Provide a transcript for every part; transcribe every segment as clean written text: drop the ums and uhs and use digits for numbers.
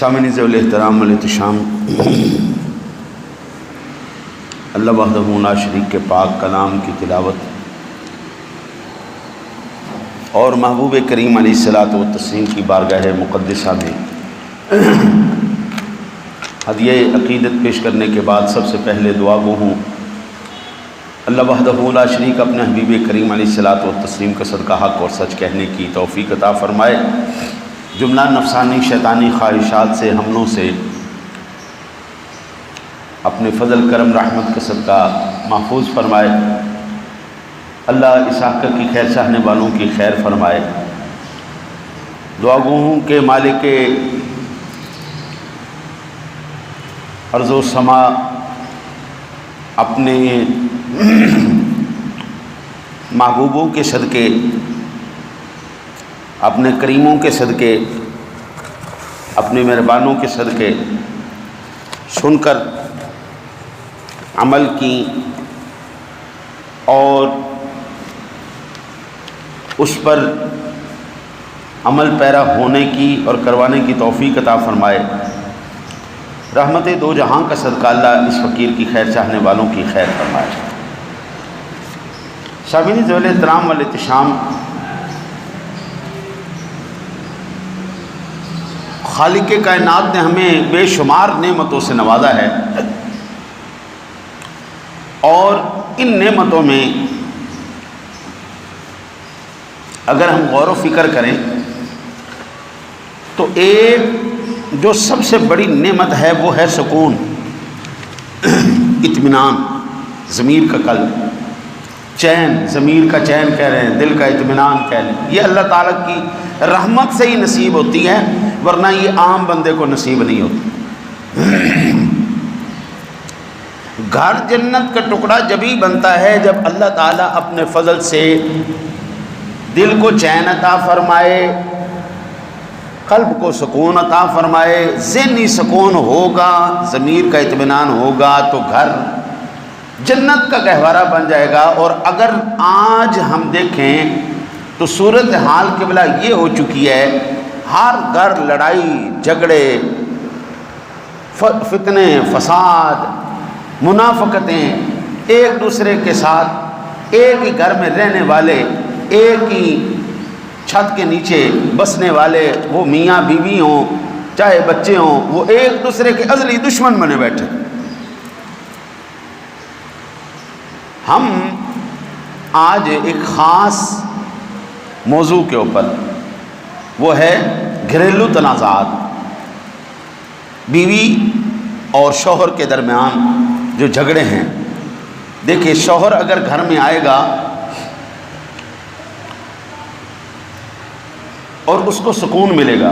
سامعین ذوال احترام والاحتشام، اللہ وحدہ لا شریک کے پاک کلام کی تلاوت اور محبوب کریم علیہ الصلاۃ والتسلیم کی بارگاہ مقدسہ میں ہدیہ عقیدت پیش کرنے کے بعد سب سے پہلے دعا گو ہوں اللہ وحدہ لا شریک اپنے حبیب کریم علیہ الصلاۃ والتسلیم کا صدقہ حق اور سچ کہنے کی توفیق عطا فرمائے، جملہ نفسانی شیطانی خواہشات سے حملوں سے اپنے فضل کرم رحمت کا صدقہ محفوظ فرمائے، اللہ اس حق کی خیر چاہنے والوں کی خیر فرمائے۔ دعا گو ہوں کہ مالک ارض و سما اپنے محبوبوں کے صدقے، اپنے کریموں کے صدقے، اپنے مہربانوں کے صدقے سن کر عمل کی اور اس پر عمل پیرا ہونے کی اور کروانے کی توفیق عطا فرمائے۔ رحمت دو جہاں کا صدقہ اللہ اس فقیر کی خیر چاہنے والوں کی خیر فرمائے۔ سامعین ذوال احترام والاحتشام، خالق کائنات نے ہمیں بے شمار نعمتوں سے نوازا ہے، اور ان نعمتوں میں اگر ہم غور و فکر کریں تو ایک جو سب سے بڑی نعمت ہے وہ ہے سکون، اطمینان، ضمیر کا قلب، چین، ضمیر کا چین کہہ رہے ہیں، دل کا اطمینان کہہ رہے ہیں، یہ اللہ تعالیٰ کی رحمت سے ہی نصیب ہوتی ہے، ورنہ یہ عام بندے کو نصیب نہیں ہوتی۔ گھر جنت کا ٹکڑا جبھی بنتا ہے جب اللہ تعالیٰ اپنے فضل سے دل کو چین عطا فرمائے، قلب کو سکون عطا فرمائے، ذہنی سکون ہوگا، ضمیر کا اطمینان ہوگا تو گھر جنت کا گہوارہ بن جائے گا۔ اور اگر آج ہم دیکھیں تو صورتحال قبلہ یہ ہو چکی ہے، ہر گھر لڑائی جھگڑے، فتنے، فساد، منافقتیں، ایک دوسرے کے ساتھ ایک ہی گھر میں رہنے والے، ایک ہی چھت کے نیچے بسنے والے، وہ میاں بیوی ہوں چاہے بچے ہوں، وہ ایک دوسرے کے ازلی دشمن بنے بیٹھے۔ ہم آج ایک خاص موضوع کے اوپر، وہ ہے گھریلو تنازعات، بیوی اور شوہر کے درمیان جو جھگڑے ہیں۔ دیکھیں، شوہر اگر گھر میں آئے گا اور اس کو سکون ملے گا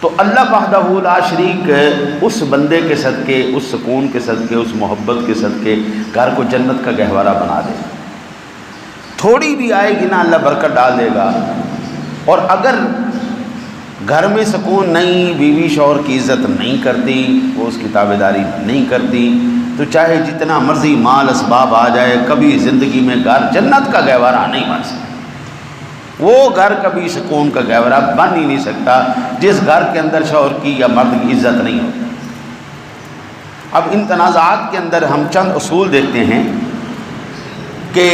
تو اللہ وحدہ لا شریک اس بندے کے صدقے، اس سکون کے صدقے، اس محبت کے صدقے گھر کو جنت کا گہوارہ بنا دے۔ تھوڑی بھی آئے گی نا، اللہ برکت ڈال دے گا۔ اور اگر گھر میں سکون نہیں، بیوی شوہر کی عزت نہیں کرتی، وہ اس کی تابعداری نہیں کرتی، تو چاہے جتنا مرضی مال اسباب آ جائے، کبھی زندگی میں گھر جنت کا گہوارہ نہیں بن سکتا۔ وہ گھر کبھی سکون کا گہوارہ بن ہی نہیں سکتا جس گھر کے اندر شوہر کی یا مرد کی عزت نہیں ہوتی۔ اب ان تنازعات کے اندر ہم چند اصول دیکھتے ہیں کہ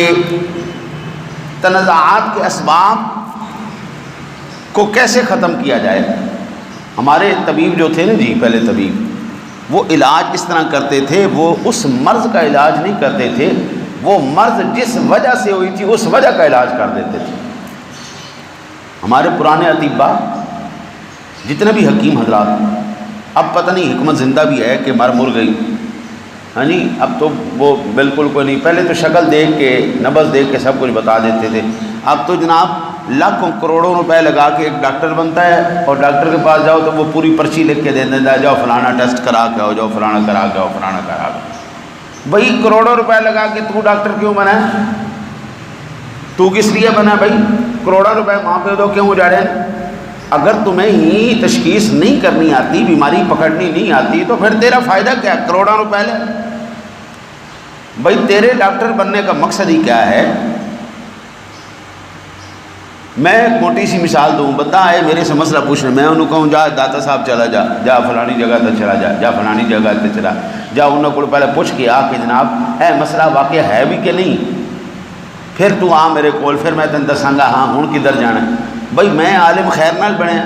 تنازعات کے اسباب کو کیسے ختم کیا جائے۔ ہمارے طبیب جو تھے نا جی، پہلے طبیب، وہ علاج اس طرح کرتے تھے، وہ اس مرض کا علاج نہیں کرتے تھے، وہ مرض جس وجہ سے ہوئی تھی اس وجہ کا علاج کر دیتے تھے۔ ہمارے پرانے اطباء جتنے بھی حکیم حضرات، اب پتہ نہیں حکمت زندہ بھی ہے کہ مر گئی، ہاں جی، اب تو وہ بالکل کوئی نہیں۔ پہلے تو شکل دیکھ کے، نبض دیکھ کے سب کچھ بتا دیتے تھے، اب تو جناب لاکھوں کروڑوں روپے لگا کے ایک ڈاکٹر بنتا ہے، اور ڈاکٹر کے پاس جاؤ تو وہ پوری پرچی لکھ کے دے دیتا ہے، جاؤ فلانا ٹیسٹ کرا کے آؤ، جاؤ فلانا کرا کے آؤ، فلانا کرا کے۔ بھائی کروڑوں روپے لگا کے تو ڈاکٹر کیوں بنا ہے؟ تو کس لیے بنا بھائی؟ کروڑوں روپے وہاں پہ تو کیوں اجاڑے ہیں؟ اگر تمہیں ہی تشخیص نہیں کرنی آتی، بیماری پکڑنی نہیں آتی، تو پھر تیرا فائدہ کیا؟ کروڑوں روپے لے بھائی، تیرے ڈاکٹر بننے کا مقصد ہی کیا ہے میں ایک موٹی سی مثال دوں، بندہ آئے میرے سے مسئلہ پوچھنے، میں انہوں کہوں جا داتا صاحب چلا جا، جا فلانی جگہ تے چلا جا، جا فلانی جگہ تے چلا جا، انہوں کو پہلے پوچھ کے آ کے جناب اے مسئلہ واقع ہے بھی کہ نہیں، پھر تو آ میرے کول، پھر میں تین دساں گا ہاں ہوں کدھر جانا ہے۔ بھائی میں عالم خیر نال بنیا،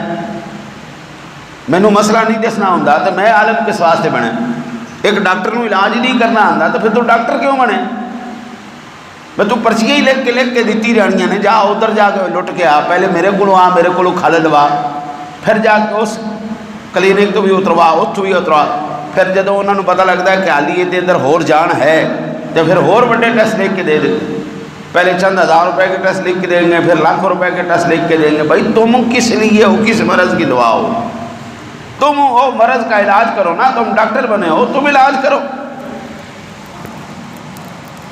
مینوں مسئلہ نہیں دسنا ہوندا تو میں عالم کس واسطے بنے؟ ایک ڈاکٹر نو علاج ہی نہیں کرنا آندا تو پھر تو ڈاکٹر کیوں بنے؟ میں تو پرچیاں ہی لکھ کے دیتی رہنیاں نے، جا ادھر جا کے لٹ کے آ، پہلے میرے کو آ، میرے کو کھل لوا، پھر جا کے اس کلینک تو بھی اتروا، اتوں بھی اتروا، پھر جدو انہوں نے پتہ لگتا ہے کہ حالی یہ اندر ہور جان ہے تو پھر ہور بڑے ٹیسٹ لکھ کے دے دیں، پہلے چند ہزار روپے کے ٹیسٹ لکھ کے دیں گے، پھر لاکھ روپے کے ٹیسٹ لکھ کے دیں گے۔ بھائی تم کس لیے ہو، کس مرض کی دعا ہو؟ تم ہو مرض کا علاج کرو نا، تم ڈاکٹر بنے ہو، تم علاج کرو۔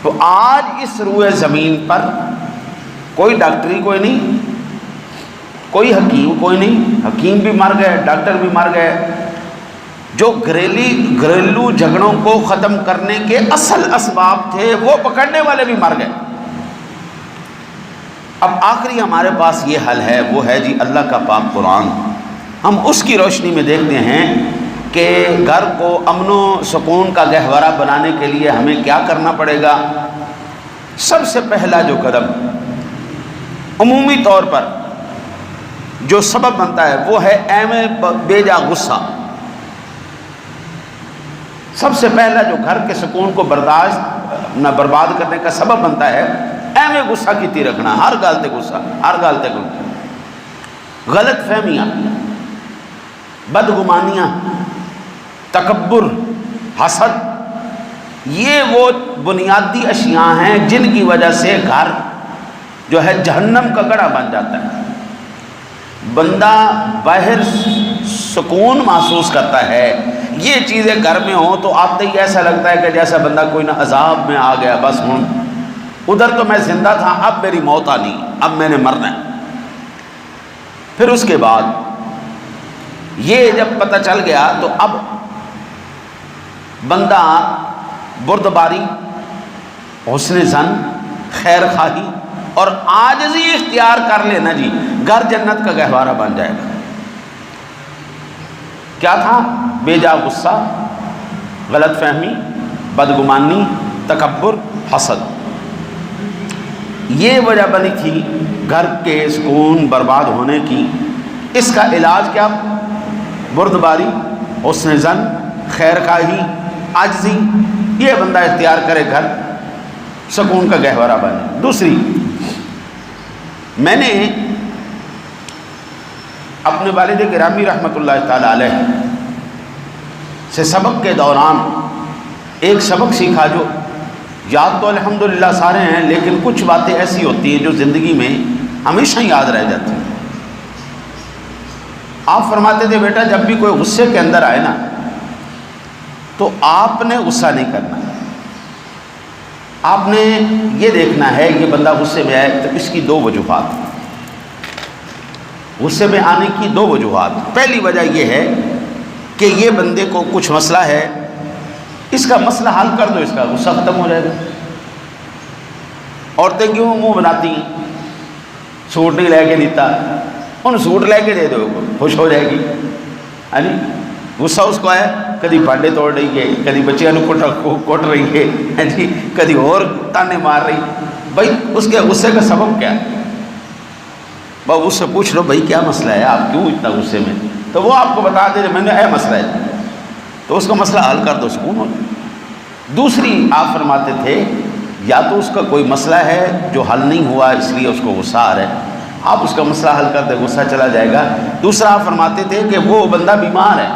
تو آج اس روئے زمین پر کوئی ڈاکٹری کوئی نہیں، کوئی حکیم کوئی نہیں، حکیم بھی مر گئے، ڈاکٹر بھی مر گئے، جو گھریلو جھگڑوں کو ختم کرنے کے اصل اسباب تھے وہ پکڑنے والے بھی مر گئے۔ اب آخری ہمارے پاس یہ حل ہے، وہ ہے جی اللہ کا پاک قرآن۔ ہم اس کی روشنی میں دیکھتے ہیں کہ گھر کو امن و سکون کا گہوارہ بنانے کے لیے ہمیں کیا کرنا پڑے گا۔ سب سے پہلا جو قدم عمومی طور پر جو سبب بنتا ہے وہ ہے ایویں بے جا غصہ۔ سب سے پہلا جو گھر کے سکون کو برداشت نہ برباد کرنے کا سبب بنتا ہے ایویں غصہ کیتی رکھنا، ہر گل تے غصہ، ہر گل تے غلط فہمیاں، بدگمانیاں، تکبر، حسد، یہ وہ بنیادی اشیاء ہیں جن کی وجہ سے گھر جو ہے جہنم کا گڑھا بن جاتا ہے۔ بندہ باہر سکون محسوس کرتا ہے، یہ چیزیں گھر میں ہوں تو آتے ہی ایسا لگتا ہے کہ جیسا بندہ کوئی نہ عذاب میں آ گیا، بس ہوں ادھر تو میں زندہ تھا، اب میری موت آنی، اب میں نے مرنا ہے۔ پھر اس کے بعد یہ جب پتہ چل گیا تو اب بندہ بردباری، حسن ظن، خیر خواہی اور عاجزی اختیار کر لینا جی، گھر جنت کا گہوارہ بن جائے گا۔ کیا تھا؟ بے جا غصہ، غلط فہمی، بدگمانی، تکبر، حسد، یہ وجہ بنی تھی گھر کے سکون برباد ہونے کی۔ اس کا علاج کیا؟ بردباری، حسن ظن، خیر خواہی، عاجزی، یہ بندہ اختیار کرے، گھر سکون کا گہوارہ بنے۔ دوسری، میں نے اپنے والد گرامی رحمۃ اللہ تعالی علیہ سے سبق کے دوران ایک سبق سیکھا، جو یاد تو الحمدللہ سارے ہیں لیکن کچھ باتیں ایسی ہوتی ہیں جو زندگی میں ہمیشہ یاد رہ جاتی ہیں۔ آپ فرماتے تھے بیٹا جب بھی کوئی غصے کے اندر آئے نا تو آپ نے غصہ نہیں کرنا، آپ نے یہ دیکھنا ہے کہ بندہ غصے میں آئے تو اس کی دو وجوہات، غصے میں آنے کی دو وجوہات۔ پہلی وجہ یہ ہے کہ یہ بندے کو کچھ مسئلہ ہے، اس کا مسئلہ حل کر دو، اس کا غصہ ختم ہو جائے گا۔ عورتیں کیوں منہ بناتی ہیں؟ سوٹ نہیں لے کے دیتا، ان سوٹ لے کے دے دو، خوش ہو جائے گی۔ یعنی غصہ اس کو ہے، کدی بانڈے توڑ رہی ہے، کدی بچیاں کوٹ رہی ہے جی، کدی اور تانے مار رہی۔ بھائی اس کے غصے کا سبب کیا ہے؟ بھائی اس سے پوچھ لو بھائی کیا مسئلہ ہے، آپ کیوں اتنا غصے میں؟ تو وہ آپ کو بتا دے میں نے اے مسئلہ ہے، تو اس کا مسئلہ حل کر دو، سکون ہو جائے۔ دوسری آپ فرماتے تھے یا تو اس کا کوئی مسئلہ ہے جو حل نہیں ہوا اس لیے اس کو غصہ آ رہا ہے، آپ اس کا مسئلہ حل کر دیں، غصہ چلا جائے گا۔ دوسرا آپ فرماتے تھے کہ وہ بندہ بیمار ہے،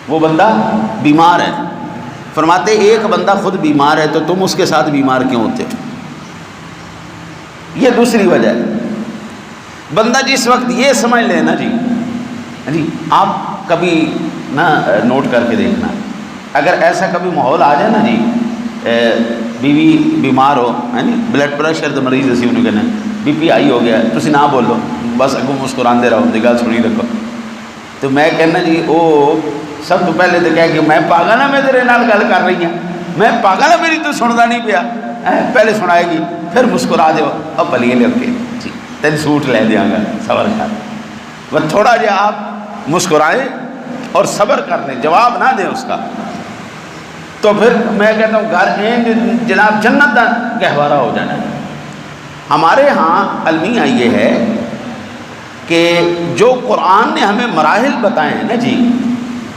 وہ بندہ بیمار ہے، فرماتے ایک بندہ خود بیمار ہے تو تم اس کے ساتھ بیمار کیوں ہوتے ہو؟ یہ دوسری وجہ ہے۔ بندہ جس وقت یہ سمجھ لے نا جی آپ کبھی نا نوٹ کر کے دیکھنا، اگر ایسا کبھی ماحول آ جائے نا جی، بیوی بیمار ہو، یعنی بلڈ پریشر دا مریض اسی انہوں کہنا، بی پی ہائی ہو گیا، تسی نہ بولو، بس اگوں مسکراندے رہو، دی گل سنی رکھو، تو میں کہنا جی او سب تو پہلے تو کہہ کہ میں پاگل ہاں، میں تیرے نال گل کر رہی ہوں، میں پاگل ہاں، میری تو سندا نہیں پیا، پہلے سنائے گی، پھر مسکرا دے، اب بلیے لے کے جی تین سوٹ لے دیاں گا صبر کر. بس تھوڑا جہا آپ مسکرائیں اور صبر کر لیں، جواب نہ دیں اس کا، تو پھر میں کہتا ہوں گھر جناب جنت کا گہوارہ ہو جانا ہے. ہمارے ہاں المیہ یہ ہے کہ جو قرآن نے ہمیں مراحل بتائے ہیں نا جی،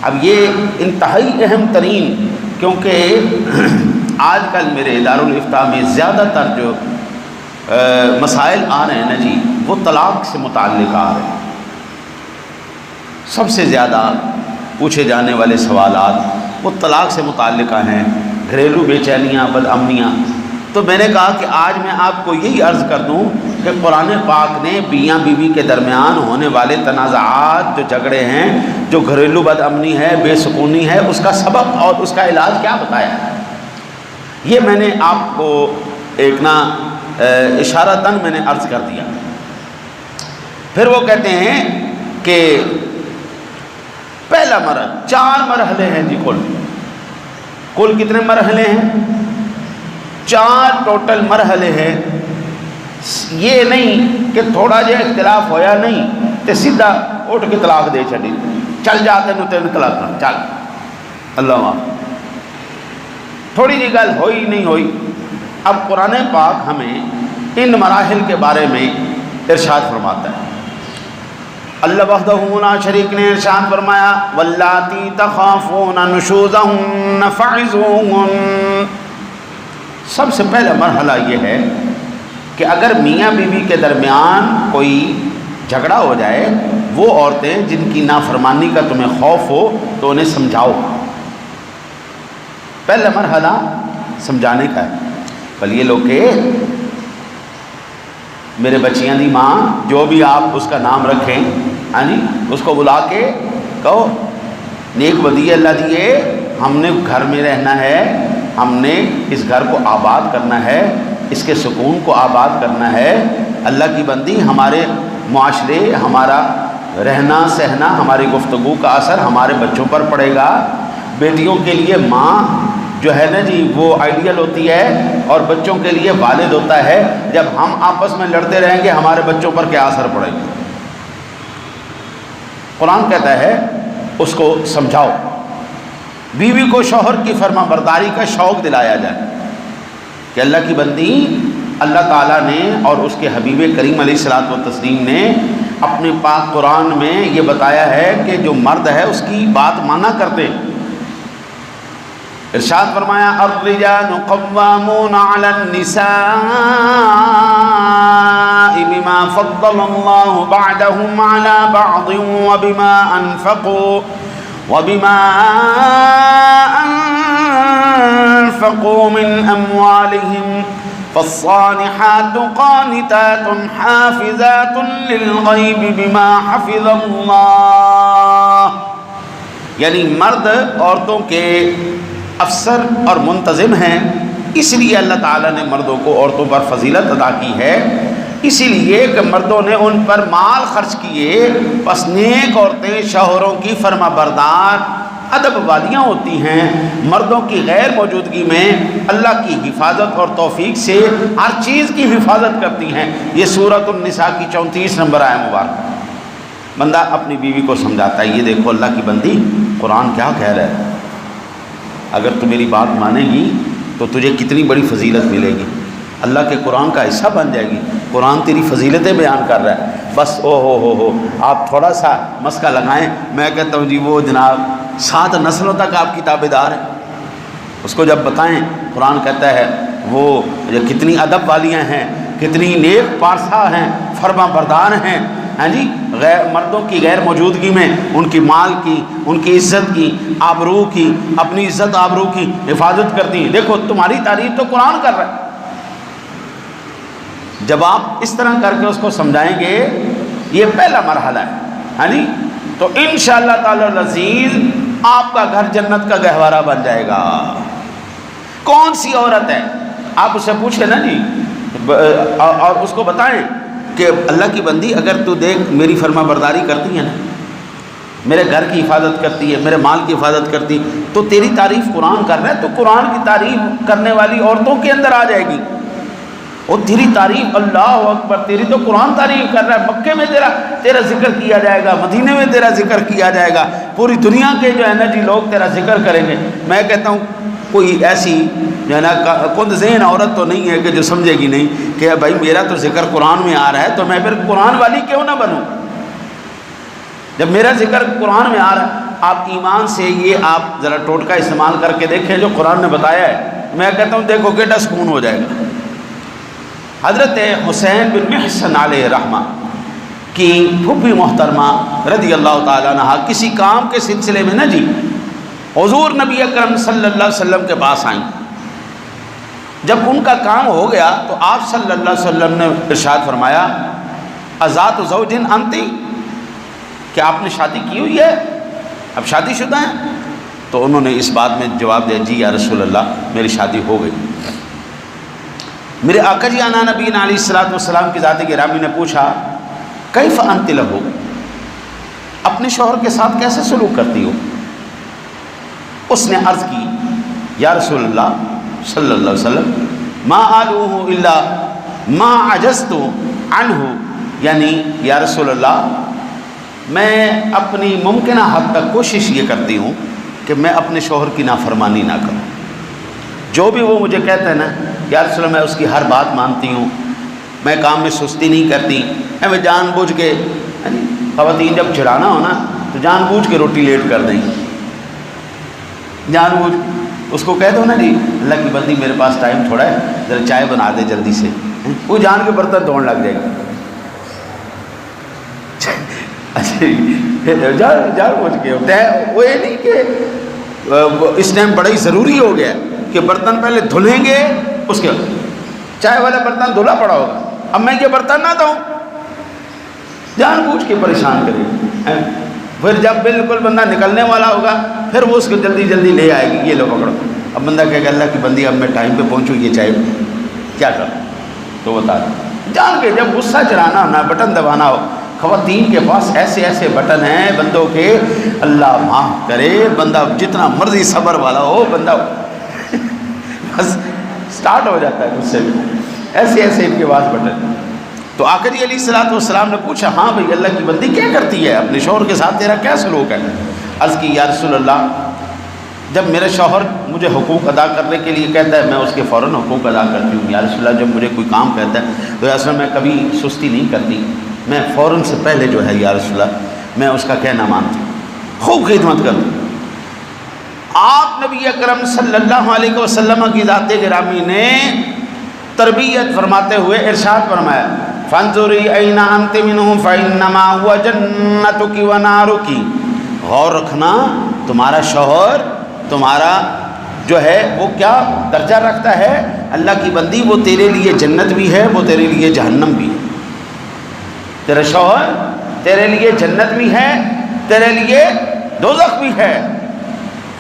اب یہ انتہائی اہم ترین، کیونکہ آج کل میرے دارالافتاء میں زیادہ تر جو مسائل آ رہے ہیں نا جی وہ طلاق سے متعلق آ رہے ہیں. سب سے زیادہ پوچھے جانے والے سوالات وہ طلاق سے متعلقہ ہیں، گھریلو بے چینیاں، بد امنیاں. تو میں نے کہا کہ آج میں آپ کو یہی عرض کر دوں کہ قرآن پاک نے میاں بیوی کے درمیان ہونے والے تنازعات، جو جھگڑے ہیں، جو گھریلو بد امنی ہے، بے سکونی ہے، اس کا سبب اور اس کا علاج کیا بتایا ہے. یہ میں نے آپ کو ایک نا اشارتاً میں نے عرض کر دیا. پھر وہ کہتے ہیں کہ پہلا مرحلہ، 4 مرحلے ہیں جی، کل کتنے مرحلے ہیں؟ 4 ٹوٹل مرحلے ہیں. یہ نہیں کہ تھوڑا جہا اختلاف ہویا نہیں تو سیدھا اٹھ کے طلاق دے چڑی، چل جاتے نو تین طلاق چل اللہ معاف. تھوڑی جی گل ہوئی نہیں ہوئی. اب قرآن پاک ہمیں ان مراحل کے بارے میں ارشاد فرماتا ہے. اللہ وحدہ لا شریک نے ارشاد فرمایا واللاتی تخافون نشوزہن فعظوہن. سب سے پہلا مرحلہ یہ ہے کہ اگر میاں بیوی کے درمیان کوئی جھگڑا ہو جائے، وہ عورتیں جن کی نافرمانی کا تمہیں خوف ہو تو انہیں سمجھاؤ. پہلا مرحلہ سمجھانے کا ہے. بل یہ لوگ کہ میرے بچیاں دی ماں، جو بھی آپ اس کا نام رکھیں، ہاں جی، اس کو بلا کے کہو نیک بدی اللہ دیے، ہم نے گھر میں رہنا ہے، ہم نے اس گھر کو آباد کرنا ہے، اس کے سکون کو آباد کرنا ہے. اللہ کی بندی، ہمارے معاشرے، ہمارا رہنا سہنا، ہماری گفتگو کا اثر ہمارے بچوں پر پڑے گا. بیٹیوں کے لیے ماں جو ہے نا جی وہ آئیڈیل ہوتی ہے، اور بچوں کے لیے والد ہوتا ہے. جب ہم آپس میں لڑتے رہیں گے ہمارے بچوں پر کیا اثر پڑے گا؟ قرآن کہتا ہے اس کو سمجھاؤ. بیوی کو شوہر کی فرما برداری کا شوق دلایا جائے کہ اللہ کی بندی، اللہ تعالیٰ نے اور اس کے حبیب کریم علیہ الصلوۃ والتسلیم نے اپنے پاک قرآن میں یہ بتایا ہے کہ جو مرد ہے اس کی بات مانا کرتے. ارشاد فرمایا الرجال قوامون علی النساء بما فضل اللہ بعضهم علی بعض وبما انفقوا من اموالهم فالصالحات قانتات حافظات للغیب بما حفظ اللہ. یعنی مرد عورتوں کے افسر اور منتظم ہیں، اس لیے اللہ تعالیٰ نے مردوں کو عورتوں پر فضیلت عطا کی ہے، اسی لیے کہ مردوں نے ان پر مال خرچ کیے. پس نیک عورتیں شوہروں کی فرما بردار ادب والیاں ہوتی ہیں، مردوں کی غیر موجودگی میں اللہ کی حفاظت اور توفیق سے ہر چیز کی حفاظت کرتی ہیں. یہ سورۃ النساء کی 34 نمبر آیت مبارک. بندہ اپنی بیوی کو سمجھاتا ہے، یہ دیکھو اللہ کی بندی قرآن کیا کہہ رہا ہے، اگر تو میری بات مانے گی تو تجھے کتنی بڑی فضیلت ملے گی، اللہ کے قرآن کا حصہ بن جائے گی. قرآن تیری فضیلتیں بیان کر رہا ہے. بس او ہو آپ تھوڑا سا مسکا لگائیں. میں کہتا ہوں جی وہ جناب 7 نسلوں تک آپ کی تابع دار ہیں. اس کو جب بتائیں قرآن کہتا ہے وہ کتنی ادب والیاں ہیں، کتنی نیک پارسا ہیں، فرما بردار ہیں، ہاں جی، غیر مردوں کی غیر موجودگی میں ان کی مال کی، ان کی عزت کی، آبرو کی، اپنی عزت آبرو کی حفاظت کرتی ہیں. دیکھو تمہاری تعریف تو قرآن کر رہا ہے. جب آپ اس طرح کر کے اس کو سمجھائیں گے، یہ پہلا مرحلہ ہے، ہاں جی، تو انشاءاللہ تعالی العزیز آپ کا گھر جنت کا گہوارہ بن جائے گا. کون سی عورت ہے آپ اسے پوچھیں نا جی، اور اس کو بتائیں کہ اللہ کی بندی اگر تو دیکھ میری فرما برداری کرتی ہے نا، میرے گھر کی حفاظت کرتی ہے، میرے مال کی حفاظت کرتی، تو تیری تعریف قرآن کر رہا ہے، تو قرآن کی تعریف کرنے والی عورتوں کے اندر آ جائے گی. اور تیری تعریف، اللہ اکبر، تیری تو قرآن تعریف کر رہا ہے، مکے میں تیرا ذکر کیا جائے گا، مدینے میں تیرا ذکر کیا جائے گا، پوری دنیا کے جو ہے نا جی لوگ تیرا ذکر کریں گے۔ میں کہتا ہوں کوئی ایسی جو ہے نا کند ذہن عورت تو نہیں ہے کہ جو سمجھے گی نہیں کہ بھائی میرا تو ذکر قرآن میں آ رہا ہے تو میں پھر قرآن والی کیوں نہ بنوں؟ جب میرا ذکر قرآن میں آ رہا ہے، آپ ایمان سے یہ آپ ذرا ٹوٹکا استعمال کر کے دیکھیں جو قرآن نے بتایا ہے، میں کہتا ہوں دیکھو کیٹا سکون ہو جائے گا۔ حضرت حسین بن محسن علیہ رحمہ کی پھوپھی محترمہ رضی اللہ تعالیٰ عنہ کسی کام کے سلسلے میں نا جی حضور نبی اکرم صلی اللہ علیہ وسلم کے پاس آئیں۔ جب ان کا کام ہو گیا تو آپ صلی اللہ علیہ وسلم نے ارشاد فرمایا ازات زوجن انتی، کہ آپ نے شادی کی ہوئی ہے، اب شادی شدہ ہیں؟ تو انہوں نے اس بات میں جواب دیا جی یا رسول اللہ میری شادی ہو گئی۔ میرے آقا جی آنا نبی علیہ الصلوۃ والسلام کی ذات گرامی نے پوچھا کیف انت لہو، اپنے شوہر کے ساتھ کیسے سلوک کرتی ہو؟ اس نے عرض کی یا رسول اللہ صلی اللہ علیہ وسلم ما آلوہ الا ما عجزت عنہ، یعنی یا رسول اللہ میں اپنی ممکنہ حد تک کوشش یہ کرتی ہوں کہ میں اپنے شوہر کی نافرمانی نہ کروں، جو بھی وہ مجھے کہتے ہیں نا یا رسول اللہ میں اس کی ہر بات مانتی ہوں، میں کام میں سستی نہیں کرتی، میں جان بوجھ کے خواتین جب چڑھانا ہو نا تو جان بوجھ کے روٹی لیٹ کر دیں، جان بوجھ اس کو کہہ دو نا جی اللہ کی بندی میرے پاس ٹائم تھوڑا ہے ذرا چائے بنا دے جلدی سے، وہ جان کے برتن دھونے لگ جائے گا۔ جان بوجھ کے ہوتا ہے وہ، یہ نہیں کہ اس ٹائم بڑا ہی ضروری ہو گیا کہ برتن پہلے دھلیں گے اس کے چائے والا برتن دھلا پڑا ہوگا، اب میں یہ برتن نہ دوں، جان بوجھ کے پریشان کرے، پھر جب بالکل بندہ نکلنے والا ہوگا پھر وہ اس کو جلدی جلدی لے آئے گی، یہ لو پکڑو، اب بندہ کہے گا اللہ کی بندی اب میں ٹائم پہ پہنچوں یہ چائے کیا کروں، تو بتا جان کے جب غصہ چڑھانا ہونا بٹن دبانا ہو، خواتین کے پاس ایسے ایسے بٹن ہیں بندوں کے، اللہ معاف کرے بندہ جتنا مرضی صبر والا ہو بندہ بس سٹارٹ ہو جاتا ہے اس سے، ایسے ایسے ان کے پاس بٹن۔ تو آقا جی علیہ الصلوۃ والسلام نے پوچھا ہاں بھئی اللہ کی بندی کیا کرتی ہے، اپنے شوہر کے ساتھ تیرا کیا سلوک ہے؟ عرض کی یا رسول اللہ جب میرا شوہر مجھے حقوق ادا کرنے کے لیے کہتا ہے میں اس کے فوراً حقوق ادا کرتی ہوں، یا رسول اللہ جب مجھے کوئی کام کہتا ہے تو یا رسول اللہ میں کبھی سستی نہیں کرتی، میں فوراً سے پہلے جو ہے یا رسول اللہ میں اس کا کہنا مانتی ہوں، خوب خدمت کرتی ہوں۔ آپ نبی اکرم صلی اللہ علیہ وسلم کی ذات گرامی نے تربیت فرماتے ہوئے ارشاد فرمایا فانظری این انت منہ فانما هو جنتک و نارک، غور رکھنا تمہارا شوہر تمہارا جو ہے وہ کیا درجہ رکھتا ہے، اللہ کی بندی وہ تیرے لیے جنت بھی ہے وہ تیرے لیے جہنم بھی ہے، تیرا شوہر تیرے لیے جنت بھی ہے تیرے لیے دوزخ بھی ہے،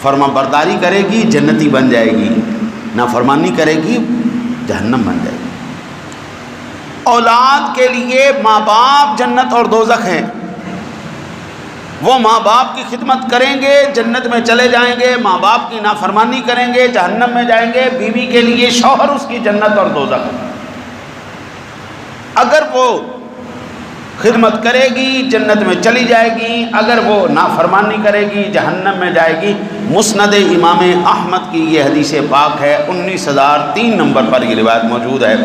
فرما برداری کرے گی جنتی بن جائے گی، نافرمانی کرے گی جہنم بن جائے گی۔ اولاد کے لیے ماں باپ جنت اور دوزخ ہیں، وہ ماں باپ کی خدمت کریں گے جنت میں چلے جائیں گے، ماں باپ کی نافرمانی کریں گے جہنم میں جائیں گے، بیوی کے لیے شوہر اس کی جنت اور دوزخ۔ اگر وہ خدمت کرے گی جنت میں چلی جائے گی، اگر وہ نافرمانی کرے گی جہنم میں جائے گی۔ مسند امام احمد کی یہ حدیث پاک ہے، 19003 نمبر پر یہ روایت موجود ہے،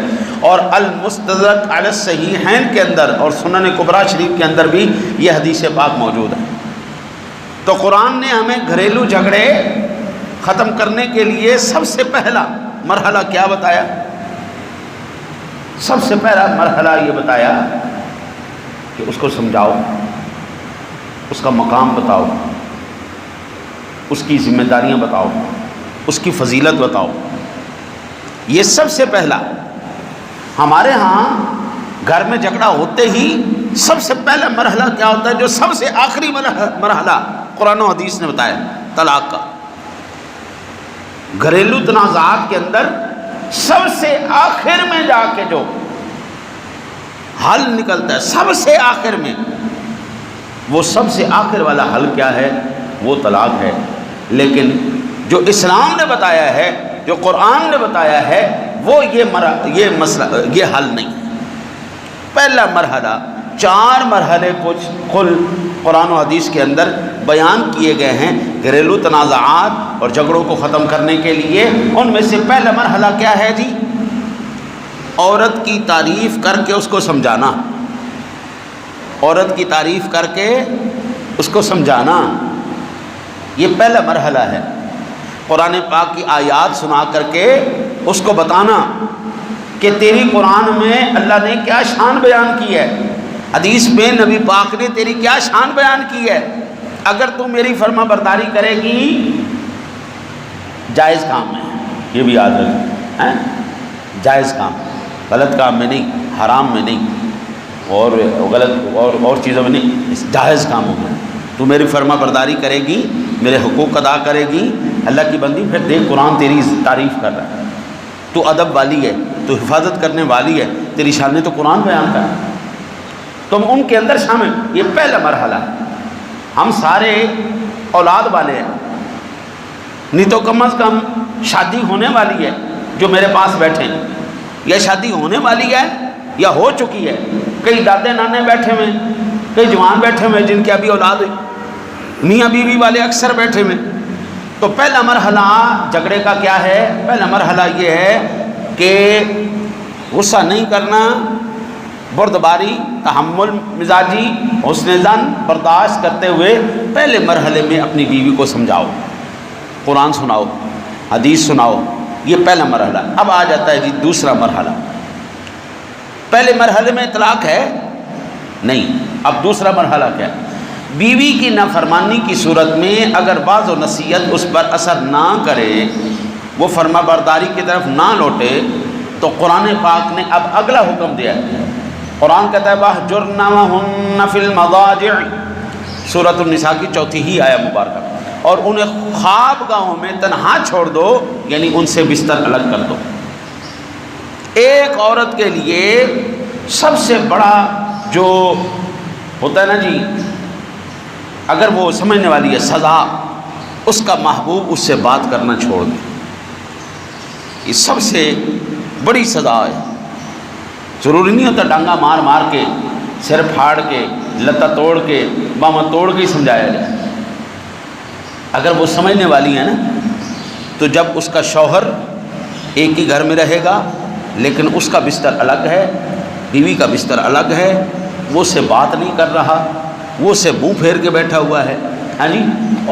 اور المستدرک علی الصحیحین کے اندر اور سنن کبریٰ شریف کے اندر بھی یہ حدیث پاک موجود ہے۔ تو قرآن نے ہمیں گھریلو جھگڑے ختم کرنے کے لیے سب سے پہلا مرحلہ کیا بتایا؟ سب سے پہلا مرحلہ یہ بتایا کہ اس کو سمجھاؤ، اس کا مقام بتاؤ، اس کی ذمہ داریاں بتاؤ، اس کی فضیلت بتاؤ۔ یہ سب سے پہلا ہمارے ہاں گھر میں جھگڑا ہوتے ہی سب سے پہلا مرحلہ کیا ہوتا ہے؟ جو سب سے آخری مرحلہ قرآن و حدیث نے بتایا، طلاق کا۔ گھریلو تنازعات کے اندر سب سے آخر میں جا کے جو حل نکلتا ہے، سب سے آخر میں، وہ سب سے آخر والا حل کیا ہے؟ وہ طلاق ہے۔ لیکن جو اسلام نے بتایا ہے، جو قرآن نے بتایا ہے، وہ یہ مسئلہ یہ حل نہیں. پہلا مرحلہ 4 مرحلے کچھ کل قرآن و حدیث کے اندر بیان کیے گئے ہیں گھریلو تنازعات اور جھگڑوں کو ختم کرنے کے لیے. ان میں سے پہلا مرحلہ کیا ہے جی؟ عورت کی تعریف کر کے اس کو سمجھانا. عورت کی تعریف کر کے اس کو سمجھانا، یہ پہلا مرحلہ ہے. قرآن پاک کی آیات سنا کر کے اس کو بتانا کہ تیری قرآن میں اللہ نے کیا شان بیان کی ہے، حدیث میں نبی پاک نے تیری کیا شان بیان کی ہے. اگر تو میری فرما برداری کرے گی جائز کام میں، یہ بھی یاد رکھیں، جائز کام، غلط کام میں نہیں، حرام میں نہیں، اور غلط اور چیزوں میں نہیں، جائز کاموں میں تو میری فرما برداری کرے گی، میرے حقوق ادا کرے گی اللہ کی بندی. پھر دیکھ قرآن تیری تعریف کر رہا ہے، تو ادب والی ہے، تو حفاظت کرنے والی ہے، تیری شان نے تو قرآن بیان کر. تم ان کے اندر شامل، یہ پہلا مرحلہ ہے. ہم سارے اولاد والے ہیں، نہیں تو کم از کم شادی ہونے والی ہے جو میرے پاس بیٹھے ہیں، یا شادی ہونے والی ہے یا ہو چکی ہے. کئی دادے نانے بیٹھے ہوئے، کئی جوان بیٹھے ہوئے جن کے ابھی اولاد ہوئی، میاں بیوی والے اکثر بیٹھے ہوئے. تو پہلا مرحلہ جھگڑے کا کیا ہے؟ پہلا مرحلہ یہ ہے کہ غصہ نہیں کرنا، بردباری، تحمل مزاجی، حسن زن برداشت کرتے ہوئے پہلے مرحلے میں اپنی بیوی کو سمجھاؤ، قرآن سناؤ، حدیث سناؤ. یہ پہلا مرحلہ. اب آ جاتا ہے جی دوسرا مرحلہ. پہلے مرحلے میں طلاق ہے نہیں، اب دوسرا مرحلہ کیا ہے؟ بیوی کی نافرمانی کی صورت میں اگر بعض و نصیحت اس پر اثر نہ کرے، وہ فرما برداری کی طرف نہ لوٹے، تو قرآن پاک نے اب اگلا حکم دیا ہے. قرآن کہتا ہے وَاهْجُرْنَهُنَّ فِي الْمَضَاجِعِ، سورۃ النساء کی 4 ہی آیہ مبارکہ. اور انہیں خواب گاہوں میں تنہا چھوڑ دو، یعنی ان سے بستر الگ کر دو. ایک عورت کے لیے سب سے بڑا جو ہوتا ہے نا جی، اگر وہ سمجھنے والی ہے سزا، اس کا محبوب اس سے بات کرنا چھوڑ دے. یہ سب سے بڑی سزا ہے. ضروری نہیں ہوتا ڈانگا مار مار کے، سر پھاڑ کے، لتا توڑ کے، باما توڑ کے ہی سمجھایا جائے. اگر وہ سمجھنے والی ہے نا، تو جب اس کا شوہر ایک ہی گھر میں رہے گا لیکن اس کا بستر الگ ہے، بیوی کا بستر الگ ہے، وہ اس سے بات نہیں کر رہا، وہ اسے منہ پھیر کے بیٹھا ہوا ہے، ہاں جی،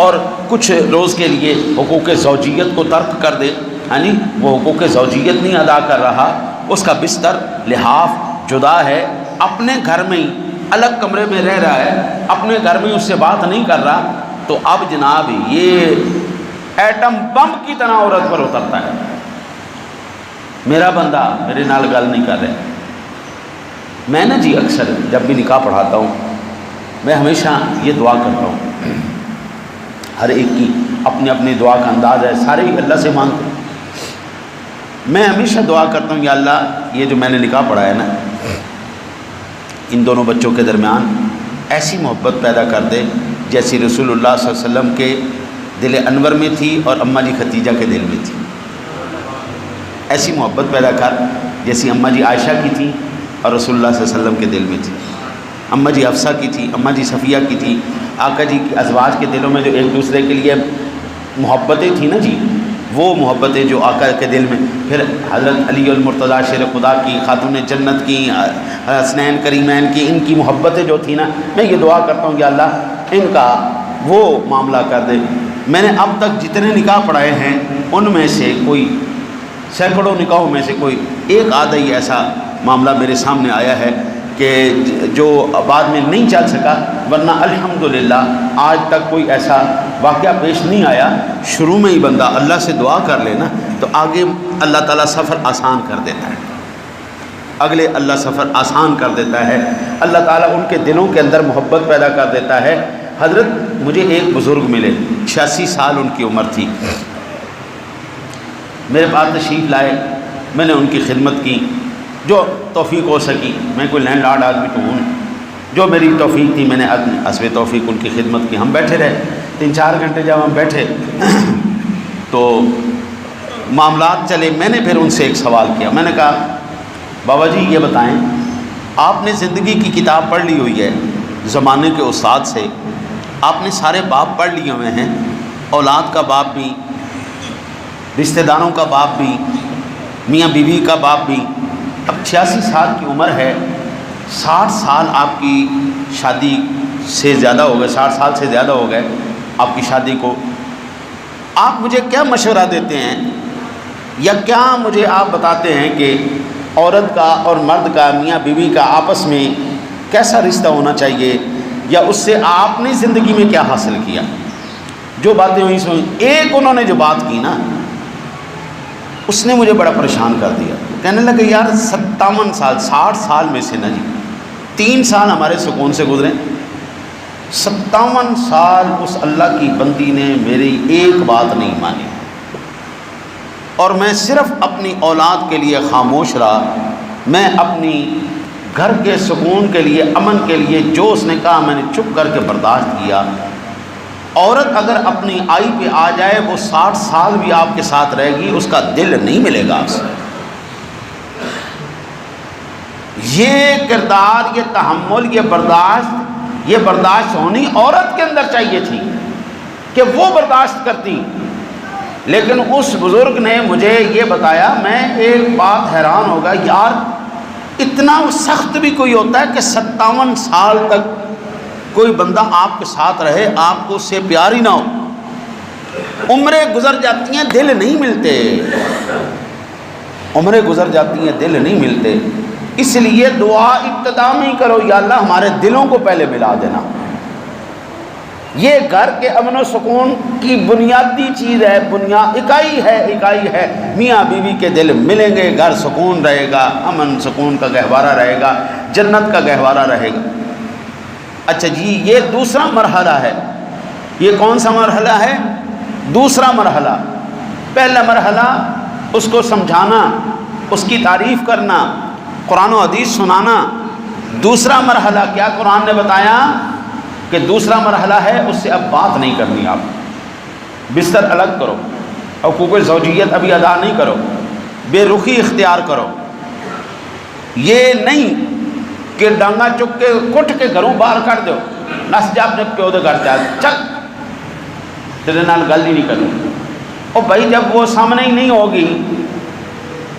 اور کچھ روز کے لیے حقوق زوجیت کو ترک کر دے، ہاں جی، وہ حقوق زوجیت نہیں ادا کر رہا، اس کا بستر لحاف جدا ہے، اپنے گھر میں ہی الگ کمرے میں رہ رہا ہے، اپنے گھر میں اس سے بات نہیں کر رہا، تو اب جناب یہ ایٹم بم کی طرح عورت پر اترتا ہے. میرا بندہ میرے نال گل نہیں کر رہے. میں نا جی اکثر جب بھی نکاح پڑھاتا ہوں، میں ہمیشہ یہ دعا کرتا ہوں، ہر ایک کی اپنی اپنی دعا کا انداز ہے، سارے ہی اللہ سے مانگتے ہیں. میں ہمیشہ دعا کرتا ہوں یا اللہ یہ جو میں نے نکاح پڑھایا نا، ان دونوں بچوں کے درمیان ایسی محبت پیدا کر دے جیسی رسول اللہ صلی اللہ علیہ وسلم کے دل انور میں تھی اور اماں جی ختیجہ کے دل میں تھی. ایسی محبت پیدا کر جیسی اماں جی عائشہ کی تھی اور رسول اللہ صلی اللہ علیہ وسلم کے دل میں تھی. اماں جی حفصہ کی تھی، اماں جی صفیہ کی تھی. آقا جی کی ازواج کے دلوں میں جو ایک دوسرے کے لیے محبتیں تھیں نا جی، وہ محبتیں جو آقا کے دل میں، پھر حضرت علی المرتضیٰ شیر خدا کی، خاتون جنت کی، حسنین کریمین کی، ان کی محبتیں جو تھیں نا، میں یہ دعا کرتا ہوں کہ اللہ ان کا وہ معاملہ کر دے. میں نے اب تک جتنے نکاح پڑھائے ہیں ان میں سے کوئی سینکڑوں نکاحوں میں سے کوئی ایک آدھا ہی ایسا معاملہ میرے سامنے آیا ہے کہ جو بعد میں نہیں چل سکا، ورنہ الحمدللہ آج تک کوئی ایسا واقعہ پیش نہیں آیا. شروع میں ہی بندہ اللہ سے دعا کر لے نا تو آگے اللہ تعالیٰ سفر آسان کر دیتا ہے، اگلے اللہ سفر آسان کر دیتا ہے. اللہ تعالیٰ ان کے دلوں کے اندر محبت پیدا کر دیتا ہے. حضرت مجھے ایک بزرگ ملے، 86 سال ان کی عمر تھی، میرے پاس تشریف لائے، میں نے ان کی خدمت کی جو توفیق ہو سکی. میں کوئی لینڈ لارڈ آدمی تو ہوں، جو میری توفیق تھی میں نے حسب توفیق ان کی خدمت کی. ہم بیٹھے رہے 3-4 گھنٹے. جب ہم بیٹھے تو معاملات چلے، میں نے پھر ان سے ایک سوال کیا، میں نے کہا بابا جی یہ بتائیں، آپ نے زندگی کی کتاب پڑھ لی ہوئی ہے زمانے کے استاد سے، آپ نے سارے باب پڑھ لیے ہوئے ہیں، اولاد کا باب بھی، رشتہ داروں کا باب بھی، میاں بیوی کا باب بھی، اب 86 سال کی عمر ہے، 60 سال آپ کی شادی سے زیادہ ہو گئے، 60 سال سے زیادہ ہو گئے آپ کی شادی کو، آپ مجھے کیا مشورہ دیتے ہیں یا کیا مجھے آپ بتاتے ہیں کہ عورت کا اور مرد کا، میاں بیوی کا آپس میں کیسا رشتہ ہونا چاہیے، یا اس سے آپ نے زندگی میں کیا حاصل کیا؟ جو باتیں ہوئی سوئی، ایک انہوں نے جو بات کی نا اس نے مجھے بڑا پریشان کر دیا، کہنے لگے یار 57 سال 60 سال میں سے نا جی 3 سال ہمارے سکون سے گزرے، 57 سال اس اللہ کی بندی نے میری ایک بات نہیں مانی، اور میں صرف اپنی اولاد کے لیے خاموش رہا، میں اپنی گھر کے سکون کے لیے، امن کے لیے جو اس نے کہا میں نے چپ کر کے برداشت کیا۔ عورت اگر اپنی آئی پہ آ جائے وہ 60 سال بھی آپ کے ساتھ رہے گی، اس کا دل نہیں ملے گا آپ سے۔ یہ کردار، یہ تحمل، یہ برداشت ہونی عورت کے اندر چاہیے تھی کہ وہ برداشت کرتی، لیکن اس بزرگ نے مجھے یہ بتایا، میں ایک بات حیران ہوگا، یار اتنا سخت بھی کوئی ہوتا ہے کہ 57 سال تک کوئی بندہ آپ کے ساتھ رہے، آپ کو اس سے پیار ہی نہ ہو، عمریں گزر جاتی ہیں دل نہیں ملتے، عمریں گزر جاتی ہیں دل نہیں ملتے، اس لیے دعا ابتدا میں ہی کرو، یا اللہ ہمارے دلوں کو پہلے ملا دینا۔ یہ گھر کے امن و سکون کی بنیادی چیز ہے، اکائی ہے، میاں بیوی کے دل ملیں گے، گھر سکون رہے گا، امن سکون کا گہوارہ رہے گا، جنت کا گہوارہ رہے گا۔ اچھا جی، یہ دوسرا مرحلہ ہے۔ یہ کون سا مرحلہ ہے؟ دوسرا مرحلہ۔ پہلا مرحلہ اس کو سمجھانا، اس کی تعریف کرنا، قرآن و حدیث سنانا۔ دوسرا مرحلہ کیا قرآن نے بتایا کہ دوسرا مرحلہ ہے، اس سے اب بات نہیں کرنی، آپ بستر الگ کرو، حقوق زوجیت ابھی ادا نہیں کرو، بے رخی اختیار کرو۔ یہ نہیں کہ ڈانگا چک کے کٹ کے گھروں باہر کر دو، نس جا اپنے پیو دے گھر چل چک، تیرے نال گل ہی نہیں کرنی۔ اور بھائی جب وہ سامنے ہی نہیں ہوگی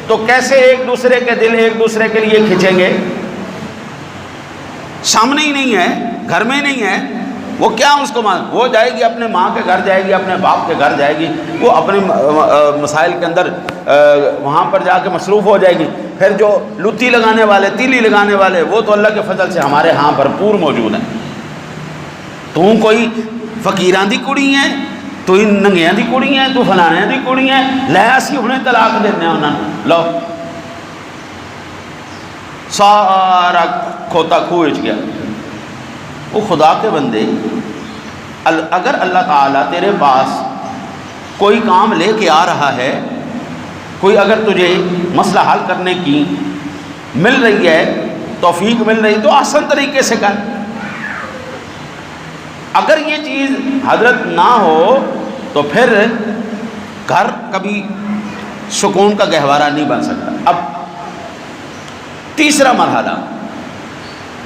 تو کیسے ایک دوسرے کے دل ایک دوسرے کے لیے کھنچیں گے؟ سامنے ہی نہیں ہے، گھر میں نہیں ہے، وہ کیا اس کو وہ جائے گی اپنے ماں کے گھر جائے گی، اپنے باپ کے گھر جائے گی، وہ اپنے مسائل کے اندر وہاں پر جا کے مصروف ہو جائے گی۔ پھر جو لتی لگانے والے، تیلی لگانے والے، وہ تو اللہ کے فضل سے ہمارے ہاں بھرپور موجود ہیں۔ تو کوئی فقیران دی کڑی ہیں، تو ننگیاں دی کڑی ہیں، تو فلانے دی کڑی ہیں، لے اسی انہیں طلاق دینے انہوں نے، لو سارا کھوتا کھوچ گیا۔ وہ خدا کے بندے، اگر اللہ تعالیٰ تیرے پاس کوئی کام لے کے آ رہا ہے، کوئی اگر تجھے مسئلہ حل کرنے کی مل رہی ہے، توفیق مل رہی، تو آسان طریقے سے کر۔ اگر یہ چیز حضرت نہ ہو تو پھر گھر کبھی سکون کا گہوارہ نہیں بن سکتا۔ اب تیسرا مرحلہ،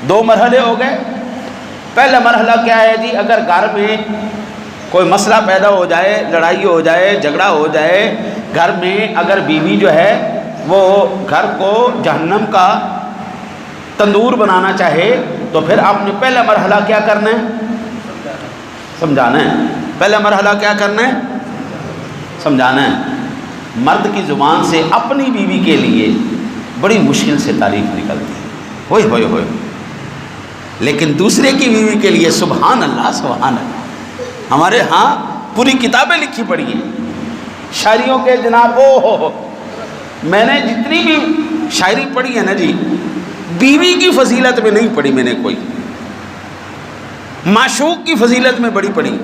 2 مرحلے ہو گئے۔ پہلا مرحلہ کیا ہے جی؟ اگر گھر میں کوئی مسئلہ پیدا ہو جائے، لڑائی ہو جائے، جھگڑا ہو جائے گھر میں، اگر بیوی جو ہے وہ گھر کو جہنم کا تندور بنانا چاہے، تو پھر آپ نے پہلا مرحلہ کیا کرنا ہے؟ سمجھانا ہے۔ پہلا مرحلہ کیا کرنا ہے؟ سمجھانا ہے۔ مرد کی زبان سے اپنی بیوی کے لیے بڑی مشکل سے تعریف نکلتی ہے، ہوئے ہوئے ہوئے، لیکن دوسرے کی بیوی کے لیے سبحان اللہ سبحان اللہ۔ ہمارے ہاں پوری کتابیں لکھی پڑی ہیں شاعریوں کے، جناب او میں نے جتنی بھی شاعری پڑھی ہے نا جی، بیوی کی فضیلت میں نہیں پڑھی میں نے کوئی، معشوق کی فضیلت میں بڑی پڑھی،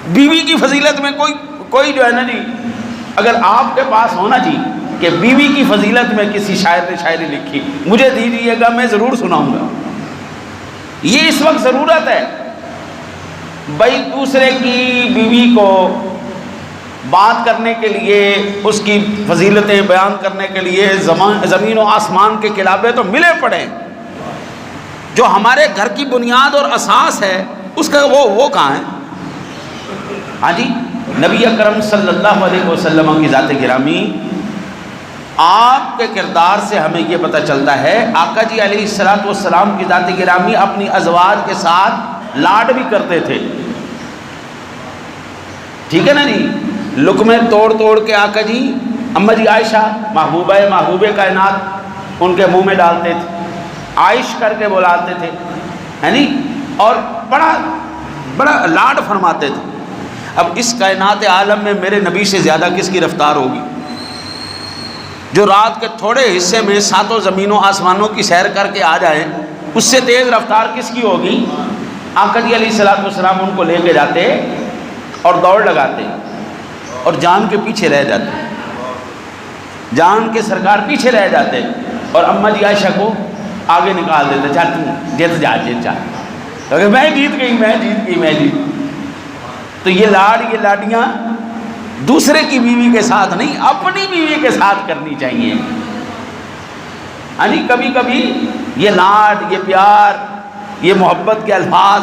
بیوی کی فضیلت میں کوئی جو ہے نا جی، اگر آپ کے پاس ہونا جی کہ بیوی کی فضیلت میں کسی شاعر نے شاعری لکھی، مجھے دیجیے گا، میں ضرور سناؤں گا۔ یہ اس وقت ضرورت ہے بھائی، دوسرے کی بیوی کو بات کرنے کے لیے، اس کی فضیلتیں بیان کرنے کے لیے زمین و آسمان کے کلابے تو ملے پڑے، جو ہمارے گھر کی بنیاد اور اساس ہے اس کا وہ کہاں ہے؟ ہاں جی، نبی اکرم صلی اللہ علیہ وسلم کی ذات گرامی، آپ کے کردار سے ہمیں یہ پتہ چلتا ہے، آقا جی علیہ الصلوۃ والسلام کی ذات گرامی اپنی ازواج کے ساتھ لاڈ بھی کرتے تھے، ٹھیک ہے نا جی، لقمے توڑ توڑ کے آقا جی اماں جی عائشہ محبوب کائنات ان کے منہ میں ڈالتے تھے، عائش کر کے بلاتے تھے، ہے نی، اور بڑا لاڈ فرماتے تھے۔ اب اس کائنات عالم میں میرے نبی سے زیادہ کس کی رفتار ہوگی؟ جو رات کے تھوڑے حصے میں ساتوں زمینوں آسمانوں کی سیر کر کے آ جائیں، اس سے تیز رفتار کس کی ہوگی؟ آقا جی علیہ الصلوۃ والسلام ان کو لے کے جاتے اور دوڑ لگاتے اور جان کے پیچھے رہ جاتے، جان کے سرکار پیچھے رہ جاتے اور اماں جی عائشہ کو آگے نکال دیتے، چل تم جیت جا کیونکہ میں جیت گئی۔ تو یہ لاڈیاں دوسرے کی بیوی کے ساتھ نہیں، اپنی بیوی کے ساتھ کرنی چاہیے۔ یعنی کبھی کبھی یہ لاڈ، یہ پیار، یہ محبت کے الفاظ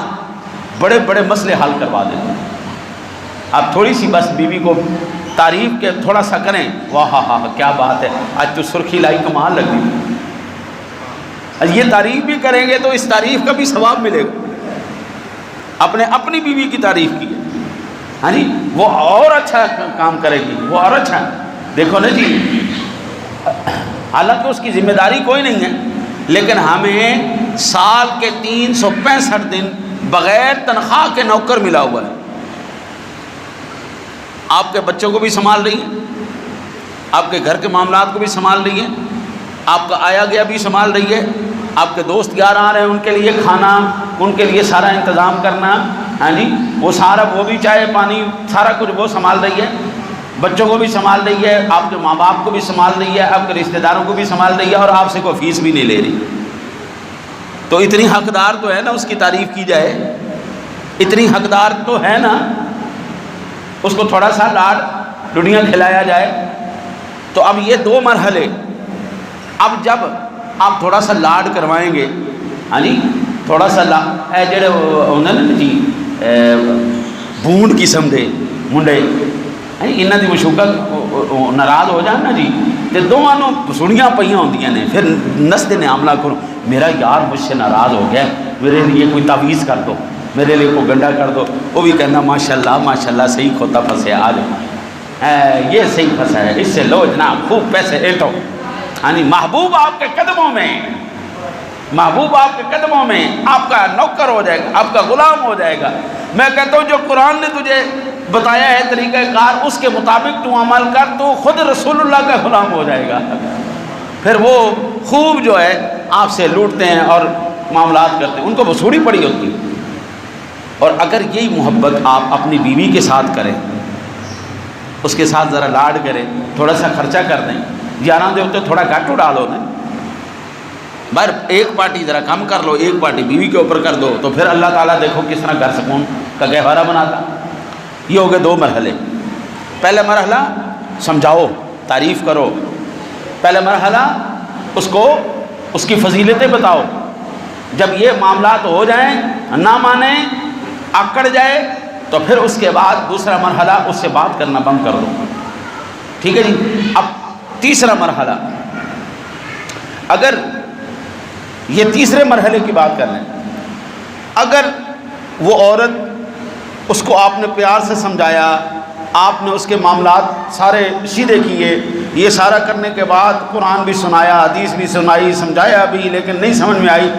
بڑے بڑے مسئلے حل کروا دیتے ہیں۔ آپ تھوڑی سی بس بیوی کو تعریف کے تھوڑا سا کریں، واہ ہاں کیا بات ہے، آج تو سرخی لائی، کمال لگ گئی۔ یہ تعریف بھی کریں گے تو اس تعریف کا بھی ثواب ملے گا۔ اپنی بیوی کی تعریف کی، ہاں جی، وہ اور اچھا کام کرے گی، وہ اور اچھا۔ دیکھو نا جی، حالانکہ اس کی ذمہ داری کوئی نہیں ہے، لیکن ہمیں سال کے 365 دن بغیر تنخواہ کے نوکر ملا ہوا ہے۔ آپ کے بچوں کو بھی سنبھال رہی ہے، آپ کے گھر کے معاملات کو بھی سنبھال رہی ہے، آپ کا آیا گیا بھی سنبھال رہی ہے، آپ کے دوست یار آ رہے ہیں ان کے لیے کھانا، ان کے لیے سارا انتظام کرنا، ہاں جی، وہ بھی چائے پانی سارا کچھ وہ سنبھال رہی ہے، بچوں کو بھی سنبھال رہی ہے، آپ کے ماں باپ کو بھی سنبھال رہی ہے، آپ کے رشتہ داروں کو بھی سنبھال رہی ہے، اور آپ سے کوئی فیس بھی نہیں لے رہی۔ تو اتنی حقدار تو ہے نا اس کی تعریف کی جائے، اتنی حقدار تو ہے نا، اس کو تھوڑا سا لاڈ دنیا کھلایا جائے۔ تو اب یہ دو مرحلے، اب جب آپ تھوڑا سا لاڈ کروائیں گے، ہاں جی، تھوڑا سا جڑے ہوندے نا جی بونڈ قسم دے منڈے، انہاں دی مشوقہ ناراض ہو جان نا جی، تے دونوں سنیاں پئیاں ہوندیاں نے، پھر نستے نے عاملہ کرو، میرا یار مجھ سے ناراض ہو گیا، میرے لیے کوئی تعویذ کر دو، میرے لیے کوئی گنڈا کر دو۔ وہ بھی کہنا ماشاءاللہ صحیح کھوتا پھنسے، آ جاؤ، یہ صحیح پھنسا ہے، اس سے لو جناب خوب پیسے ایٹو۔ یعنی محبوب آپ کے قدموں میں، محبوب آپ کے قدموں میں آپ کا نوکر ہو جائے گا، آپ کا غلام ہو جائے گا۔ میں کہتا ہوں جو قرآن نے تجھے بتایا ہے طریقہ کار، اس کے مطابق تو عمل کر، تو خود رسول اللہ کا غلام ہو جائے گا۔ پھر وہ خوب جو ہے آپ سے لوٹتے ہیں اور معاملات کرتے ہیں، ان کو وصولی پڑی ہوتی ہے۔ اور اگر یہی محبت آپ اپنی بیوی کے ساتھ کریں، اس کے ساتھ ذرا لاڈ کریں، تھوڑا سا خرچہ کر دیں، گیارہ دے ہوتے تھوڑا گاٹو ڈالو نا، بھر ایک پارٹی ذرا کم کر لو، ایک پارٹی بیوی کے اوپر کر دو، تو پھر اللہ تعالیٰ دیکھو کس طرح گھر سکون کا گہوارہ بناتا۔ یہ ہو گئے دو مرحلے۔ پہلا مرحلہ سمجھاؤ، تعریف کرو، پہلا مرحلہ اس کو اس کی فضیلتیں بتاؤ۔ جب یہ معاملات ہو جائیں، نہ مانے، آکڑ جائے، تو پھر اس کے بعد دوسرا مرحلہ اس سے بات کرنا بند کر دو، ٹھیک ہے جی۔ اب تیسرا مرحلہ، اگر یہ تیسرے مرحلے کی بات کر لیں، اگر وہ عورت، اس کو آپ نے پیار سے سمجھایا، آپ نے اس کے معاملات سارے سیدھے کیے، یہ سارا کرنے کے بعد قرآن بھی سنایا، حدیث بھی سنائی، سمجھایا بھی، لیکن نہیں سمجھ میں آئی،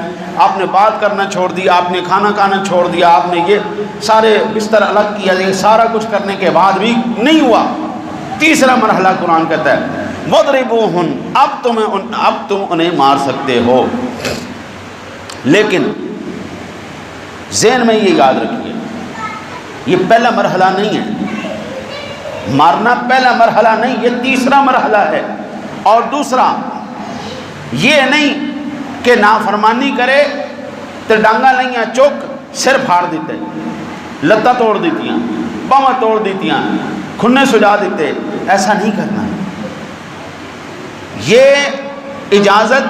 آپ نے بات کرنا چھوڑ دیا، آپ نے کھانا کھانا چھوڑ دیا، آپ نے یہ سارے بستر الگ کیا، یہ سارا کچھ کرنے کے بعد بھی نہیں ہوا، تیسرا مرحلہ قرآن کہتا ہے وَضْرِبُوهُنْ، اب تم انہیں مار سکتے ہو، لیکن ذہن میں یہ یاد رکھیے، یہ پہلا مرحلہ نہیں ہے، مارنا پہلا مرحلہ نہیں، یہ تیسرا مرحلہ ہے۔ اور دوسرا یہ نہیں کہ نافرمانی کرے تو ڈانگا لئیاں چوک سر پھاڑ دیتے، لتاں توڑ دیتیاں، باواں توڑ دیتیاں، کھنے سجا دیتے، ایسا نہیں کرنا ہے۔ یہ اجازت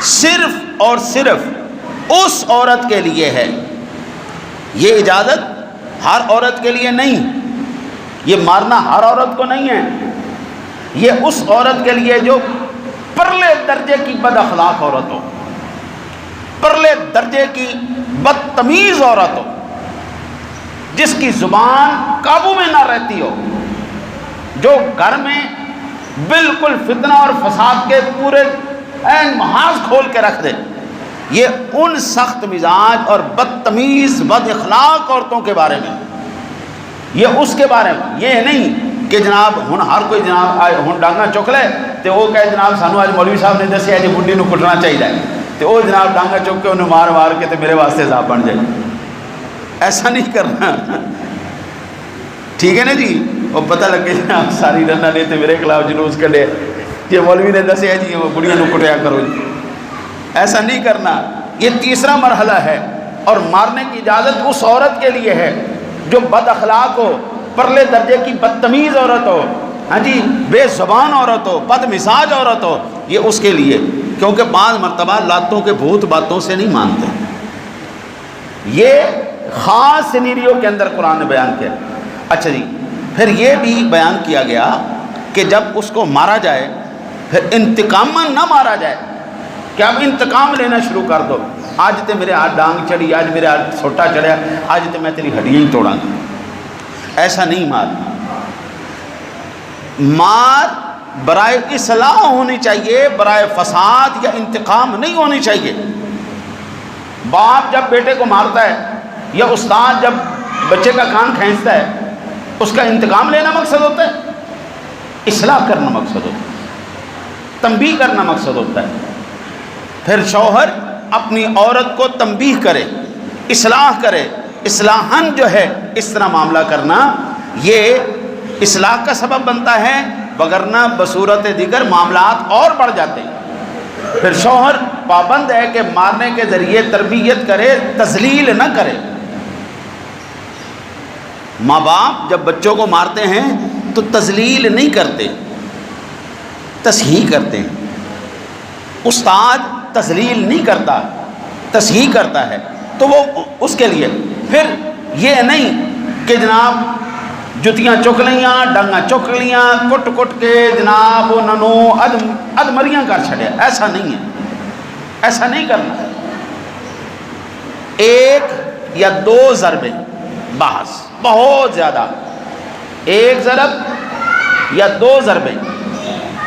صرف اور صرف اس عورت کے لیے ہے، یہ اجازت ہر عورت کے لیے نہیں، یہ مارنا ہر عورت کو نہیں ہے، یہ اس عورت کے لیے جو پرلے درجے کی بد اخلاق عورت ہو، پرلے درجے کی بدتمیز عورت ہو، جس کی زبان قابو میں نہ رہتی ہو، جو گھر میں بالکل فتنہ اور فساد کے پورے عین محاذ کھول کے رکھ دے، یہ ان سخت مزاج اور بدتمیز بد اخلاق عورتوں کے بارے میں، یہ اس کے بارے میں، یہ نہیں کہ جناب ہن ہر کوئی جناب ہن ڈانگا چک لے تو وہ کہے جناب سانو آج مولوی صاحب نے دسیا جی بڈھی نو کٹنا چاہیے تو وہ جناب ڈانگا چک کے انہیں مار مار کے تو میرے واسطے عذاب بن جائے، ایسا نہیں کرنا، ٹھیک ہے نا جی۔ وہ پتہ لگے جناب ساری رنا نے تو میرے خلاف جلوس کڈے یہ مولوی نے دسیا جی وہ بڑھیاں نو کٹیا کرو جی، ایسا نہیں کرنا۔ یہ تیسرا مرحلہ ہے، اور مارنے کی اجازت اس عورت کے لیے ہے جو بد اخلاق ہو، پرلے درجے کی بدتمیز عورت ہو، ہاں جی، بے زبان عورت ہو، بد مزاج عورت ہو، یہ اس کے لیے، کیونکہ بعض مرتبہ لاتوں کے بھوت باتوں سے نہیں مانتے۔ یہ خاص سینیریو کے اندر قرآن نے بیان کیا۔ اچھا جی، پھر یہ بھی بیان کیا گیا کہ جب اس کو مارا جائے پھر انتقاماً نہ مارا جائے کہ اب انتقام لینا شروع کر دو، آج تے میرے ہاتھ ڈانگ چڑھی، آج میرے ہاتھ چھوٹا چڑھیا، آج تے میں تیری ہڈیاں ہی توڑاں گا، ایسا نہیں مارنا۔ مار برائے اصلاح ہونی چاہیے، برائے فساد یا انتقام نہیں ہونی چاہیے۔ باپ جب بیٹے کو مارتا ہے یا استاد جب بچے کا کان کھینچتا ہے، اس کا انتقام لینا مقصد ہوتا ہے؟ اصلاح کرنا مقصد ہوتا ہے، تنبیہ کرنا مقصد ہوتا ہے۔ پھر شوہر اپنی عورت کو تنبیہ کرے، اصلاح کرے، اصلاحاً جو ہے اس طرح معاملہ کرنا یہ اصلاح کا سبب بنتا ہے، وگرنہ بصورت دیگر معاملات اور بڑھ جاتے ہیں۔ پھر شوہر پابند ہے کہ مارنے کے ذریعے تربیت کرے، تذلیل نہ کرے۔ ماں باپ جب بچوں کو مارتے ہیں تو تذلیل نہیں کرتے، تصحیح کرتے ہیں۔ استاد تذلیل نہیں کرتا، تصحیح کرتا ہے، تو وہ اس کے لیے۔ پھر یہ نہیں کہ جناب جتیاں چک لیاں، ڈنگاں چک لیاں، کٹ کٹ کے جناب انہوں نے ادمریاں کر چھڑیا، ایسا نہیں ہے، ایسا نہیں کرنا۔ ایک یا دو ضربیں بحث، بہت زیادہ، ایک ضرب یا دو ضربیں،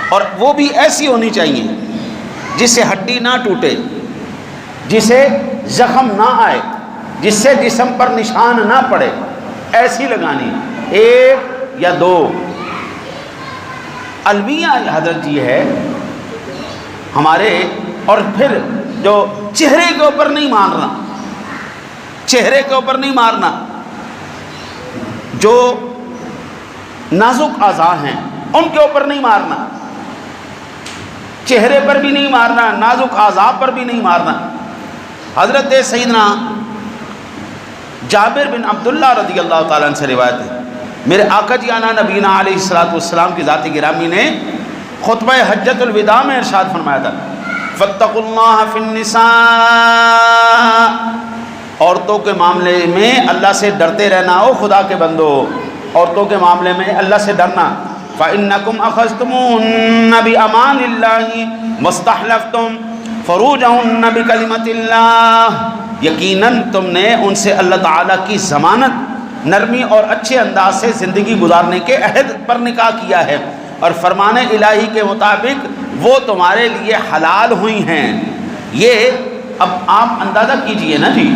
اور وہ بھی ایسی ہونی چاہیے جس سے ہڈی نہ ٹوٹے، جسے زخم نہ آئے، جس سے جسم پر نشان نہ پڑے، ایسی لگانی، ایک یا دو۔ المیہ حضرت جی ہے ہمارے، اور پھر جو چہرے کے اوپر نہیں مارنا، چہرے کے اوپر نہیں مارنا، جو نازک اعضاء ہیں ان کے اوپر نہیں مارنا، چہرے پر بھی نہیں مارنا، نازک اعضاء پر بھی نہیں مارنا۔ حضرت سیدنا جابر بن عبداللہ رضی اللہ تعالیٰ عنہ سے روایت ہے، میرے آقا جی آنا نبینا علیہ السلام کی ذات گرامی نے خطبہ حجۃ الوداع میں ارشاد فرمایا تھا، فاتقوا اللہ فی النساء، عورتوں کے معاملے میں اللہ سے ڈرتے رہنا، ہو خدا کے بندو، عورتوں کے معاملے میں اللہ سے ڈرنا۔ فَإِنَّكُمْ أَخَذْتُمُوهُنَّ بِأَمَانِ اللَّهِ وَاسْتَحْلَفْتُمْ فَرُوجَهُنَّ بِكَلِمَةِ اللَّهِ، یقیناً تم نے ان سے اللہ تعالیٰ کی ضمانت، نرمی اور اچھے انداز سے زندگی گزارنے کے عہد پر نکاح کیا ہے، اور فرمان الہی کے مطابق وہ تمہارے لیے حلال ہوئی ہیں۔ یہ اب آپ اندازہ کیجئے نا جی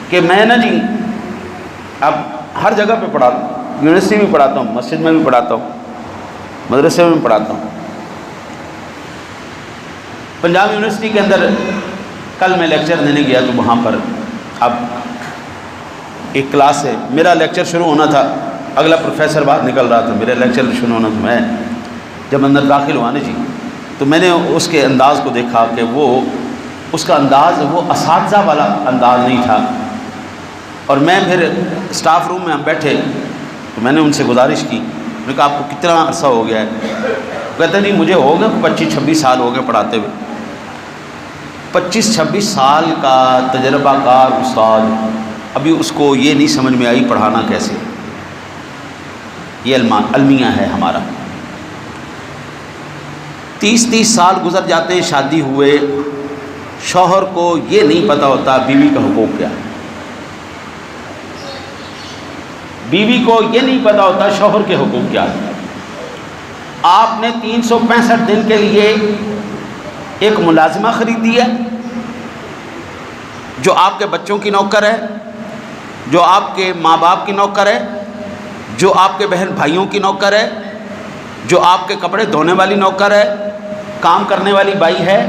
کہ میں نا جی اب ہر جگہ پہ پڑھاتا ہوں، یونیورسٹی میں پڑھاتا ہوں، مسجد میں بھی پڑھاتا ہوں، مدرسے میں پڑھاتا ہوں۔ پنجاب یونیورسٹی کے اندر کل میں لیکچر دینے گیا تو وہاں پر اب ایک کلاس ہے، میرا لیکچر شروع ہونا تھا، اگلا پروفیسر بعد نکل رہا تھا، میرا لیکچر شروع ہونا تھا، میں جب اندر داخل ہوا نا جی تو میں نے اس کے انداز کو دیکھا کہ وہ اس کا انداز وہ اساتذہ والا انداز نہیں تھا، اور میں پھر اسٹاف روم میں ہم بیٹھے تو میں نے ان سے گزارش کی، میں نے کہا آپ کو کتنا عرصہ ہو گیا ہے؟ کہتے ہیں جی مجھے ہو گئے 25-26 سال ہو گئے پڑھاتے ہوئے۔ 25-26 سال کا تجربہ کار استاد، ابھی اس کو یہ نہیں سمجھ میں آئی پڑھانا کیسے۔ یہ المیہ ہے ہمارا۔ 30 سال گزر جاتے ہیں شادی ہوئے، شوہر کو یہ نہیں پتہ ہوتا بیوی کا حقوق کیا ہے، بیوی کو یہ نہیں پتہ ہوتا شوہر کے حقوق کیا ہے۔ آپ نے 365 دن کے لیے ایک ملازمہ خریدی ہے جو آپ کے بچوں کی نوکر ہے، جو آپ کے ماں باپ کی نوکر ہے، جو آپ کے بہن بھائیوں کی نوکر ہے، جو آپ کے کپڑے دھونے والی نوکر ہے، کام کرنے والی بائی ہے،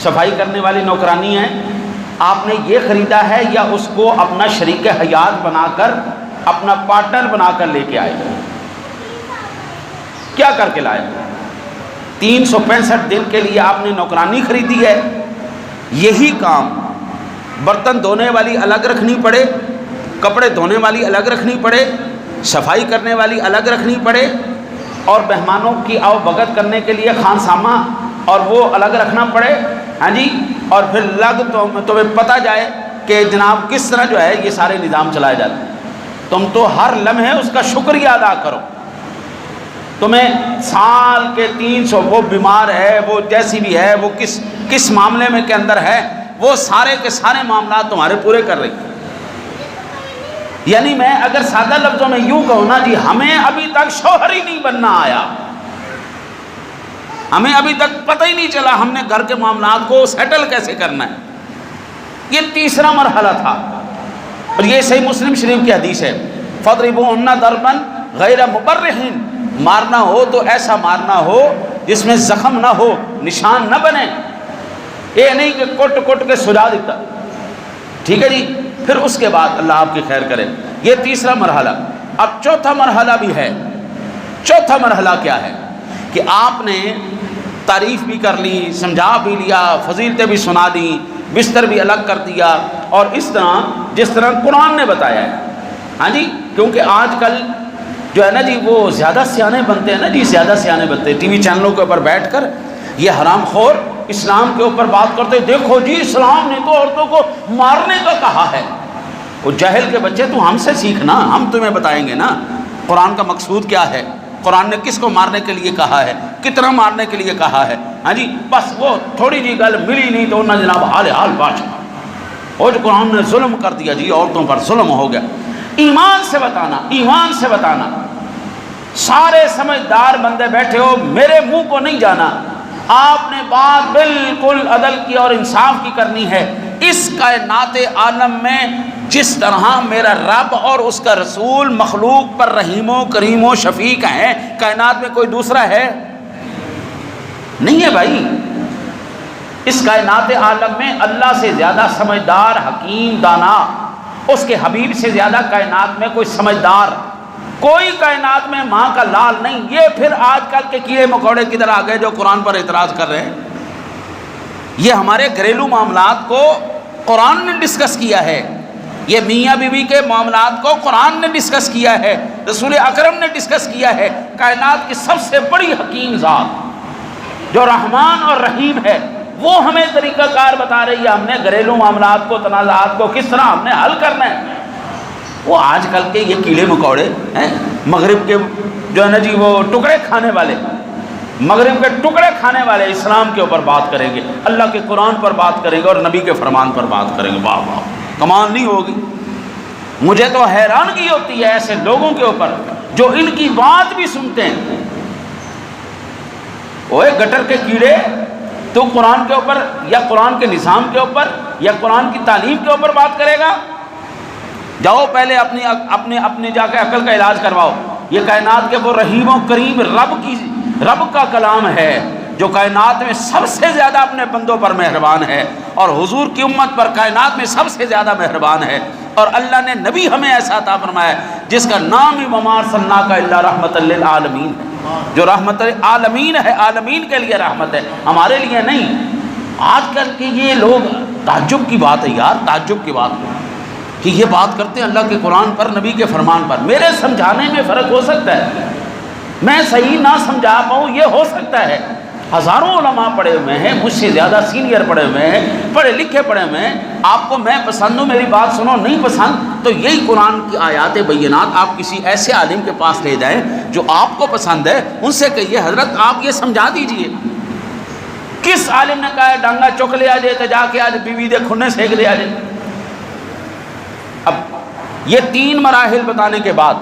صفائی کرنے والی نوکرانی ہے۔ آپ نے یہ خریدا ہے یا اس کو اپنا شریک حیات بنا کر، اپنا پارٹنر بنا کر لے کے آئے؟ کیا کر کے لائے؟ 365 دن کے لیے آپ نے نوکرانی خریدی ہے۔ یہی کام برتن دھونے والی الگ رکھنی پڑے، کپڑے دھونے والی الگ رکھنی پڑے، صفائی کرنے والی الگ رکھنی پڑے، اور مہمانوں کی آؤ بھگت کرنے کے لیے خانسامہ اور وہ الگ رکھنا پڑے، ہاں جی، اور پھر تمہیں پتہ جائے کہ جناب کس طرح جو ہے یہ سارے نظام چلائے جاتے ہیں۔ تم تو ہر لمحے اس کا شکریہ ادا کرو۔ تمہیں سال کے 300، وہ بیمار ہے، وہ جیسی بھی ہے، وہ کس معاملے میں کے اندر ہے، وہ سارے کے سارے معاملات تمہارے پورے کر رہی ہیں۔ یعنی میں اگر سادہ لفظوں میں یوں کہوں نا جی، ہمیں ابھی تک شوہر ہی نہیں بننا آیا، ہمیں ابھی تک پتہ ہی نہیں چلا ہم نے گھر کے معاملات کو سیٹل کیسے کرنا ہے۔ یہ تیسرا مرحلہ تھا، اور یہ صحیح مسلم شریف کی حدیث ہے، فَاضْرِبُوهُنَّ ضَرْبًا غَيْرَ مُبَرِّحٍ، مارنا ہو تو ایسا مارنا ہو جس میں زخم نہ ہو، نشان نہ بنے، یہ نہیں کہ کٹ کٹ کے سجا دیتا۔ ٹھیک ہے جی، پھر اس کے بعد اللہ آپ کی خیر کرے، یہ تیسرا مرحلہ۔ اب چوتھا مرحلہ بھی ہے۔ چوتھا مرحلہ کیا ہے کہ آپ نے تعریف بھی کر لی، سمجھا بھی لیا، فضیلتیں بھی سنا دی، بستر بھی الگ کر دیا، اور اس طرح جس طرح قرآن نے بتایا ہے۔ ہاں جی، کیونکہ آج کل جو ہے نا جی وہ زیادہ سیانے بنتے ہیں نا جی، زیادہ سیانے بنتے ہیں، ٹی وی چینلوں کے اوپر بیٹھ کر یہ حرام خور اسلام کے اوپر بات کرتے، دیکھو جی اسلام نے تو عورتوں کو مارنے کا کہا ہے۔ وہ جاہل کے بچے، تو ہم سے سیکھنا، ہم تمہیں بتائیں گے نا قرآن کا مقصود کیا ہے، قرآن نے کس کو مارنے کے لیے کہا ہے، کتنا مارنے کے لیے کہا ہے۔ ہاں جی، بس وہ تھوڑی جی گل ملی نہیں تو نہ جناب حال بادشاہ، اور جو قرآن نے ظلم کر دیا جی، عورتوں پر ظلم ہو گیا۔ ایمان سے بتانا، ایمان سے بتانا، سارے سمجھدار بندے بیٹھے ہو، میرے منہ کو نہیں جانا، آپ نے بات بالکل عدل کی اور انصاف کی کرنی ہے۔ اس کائنات عالم میں جس طرح میرا رب اور اس کا رسول مخلوق پر رحیم و کریم و شفیق ہیں، کائنات میں کوئی دوسرا ہے؟ نہیں ہے بھائی۔ اس کائنات عالم میں اللہ سے زیادہ سمجھدار، حکیم، دانا، اس کے حبیب سے زیادہ کائنات میں کوئی سمجھدار، کوئی کائنات میں ماں کا لال نہیں۔ یہ پھر آج کل کے کیڑے مکوڑے کدھر آ گئے جو قرآن پر اعتراض کر رہے ہیں؟ یہ ہمارے گھریلو معاملات کو قرآن نے ڈسکس کیا ہے، یہ میاں بیوی کے معاملات کو قرآن نے ڈسکس کیا ہے، رسول اکرم نے ڈسکس کیا ہے۔ کائنات کی سب سے بڑی حکیم ذات جو رحمان اور رحیم ہے، وہ ہمیں طریقہ کار بتا رہی ہے، ہم نے گھریلو معاملات کو، تنازعات کو کس طرح ہم نے حل کرنا ہے۔ وہ آج کل کے یہ کیڑے مکوڑے ہیں، مغرب کے جو ہے نا جی وہ ٹکڑے کھانے والے، مغرب کے ٹکڑے کھانے والے اسلام کے اوپر بات کریں گے، اللہ کے قرآن پر بات کریں گے اور نبی کے فرمان پر بات کریں گے۔ واہ واہ، کمال نہیں ہوگی؟ مجھے تو حیرانگی ہوتی ہے ایسے لوگوں کے اوپر جو ان کی بات بھی سنتے ہیں۔ اوے گٹر کے کیڑے، تو قرآن کے اوپر یا قرآن کے نظام کے اوپر یا قرآن کی تعلیم کے اوپر بات کرے گا؟ جاؤ پہلے اپنی جا کے عقل کا علاج کرواؤ۔ یہ کائنات کے وہ رحیم و کریم رب کا کلام ہے جو کائنات میں سب سے زیادہ اپنے بندوں پر مہربان ہے، اور حضور کی امت پر کائنات میں سب سے زیادہ مہربان ہے۔ اور اللہ نے نبی ہمیں ایسا عطا فرمایا جس کا نام ہی وما ارسلناک الا رحمۃ للعالمین ہے، جو رحمت عالمین ہے، عالمین کے لیے رحمت ہے، ہمارے لیے نہیں۔ آج کل کے یہ لوگ، تعجب کی بات ہے یار، تعجب کی بات ہے، کہ یہ بات کرتے ہیں اللہ کے قرآن پر، نبی کے فرمان پر. میرے سمجھانے میں فرق ہو سکتا ہے، میں صحیح نہ سمجھا پاؤں، یہ ہو سکتا ہے. ہزاروں علماء پڑھے ہوئے ہیں، مجھ سے زیادہ سینئر پڑھے ہوئے ہیں، پڑھے لکھے پڑھے ہوئے ہیں. آپ کو میں پسند ہوں، میری بات سنو، نہیں پسند تو یہی قرآن کی آیات بینات آپ کسی ایسے عالم کے پاس لے جائیں جو آپ کو پسند ہے، ان سے کہیے حضرت آپ یہ سمجھا دیجئے. کس عالم نے کہا ہے ڈانگا چک لیا جائے تو جا کے آج بیوی دے کھنے سیک لیا جائے؟ اب یہ 3 مراحل بتانے کے بعد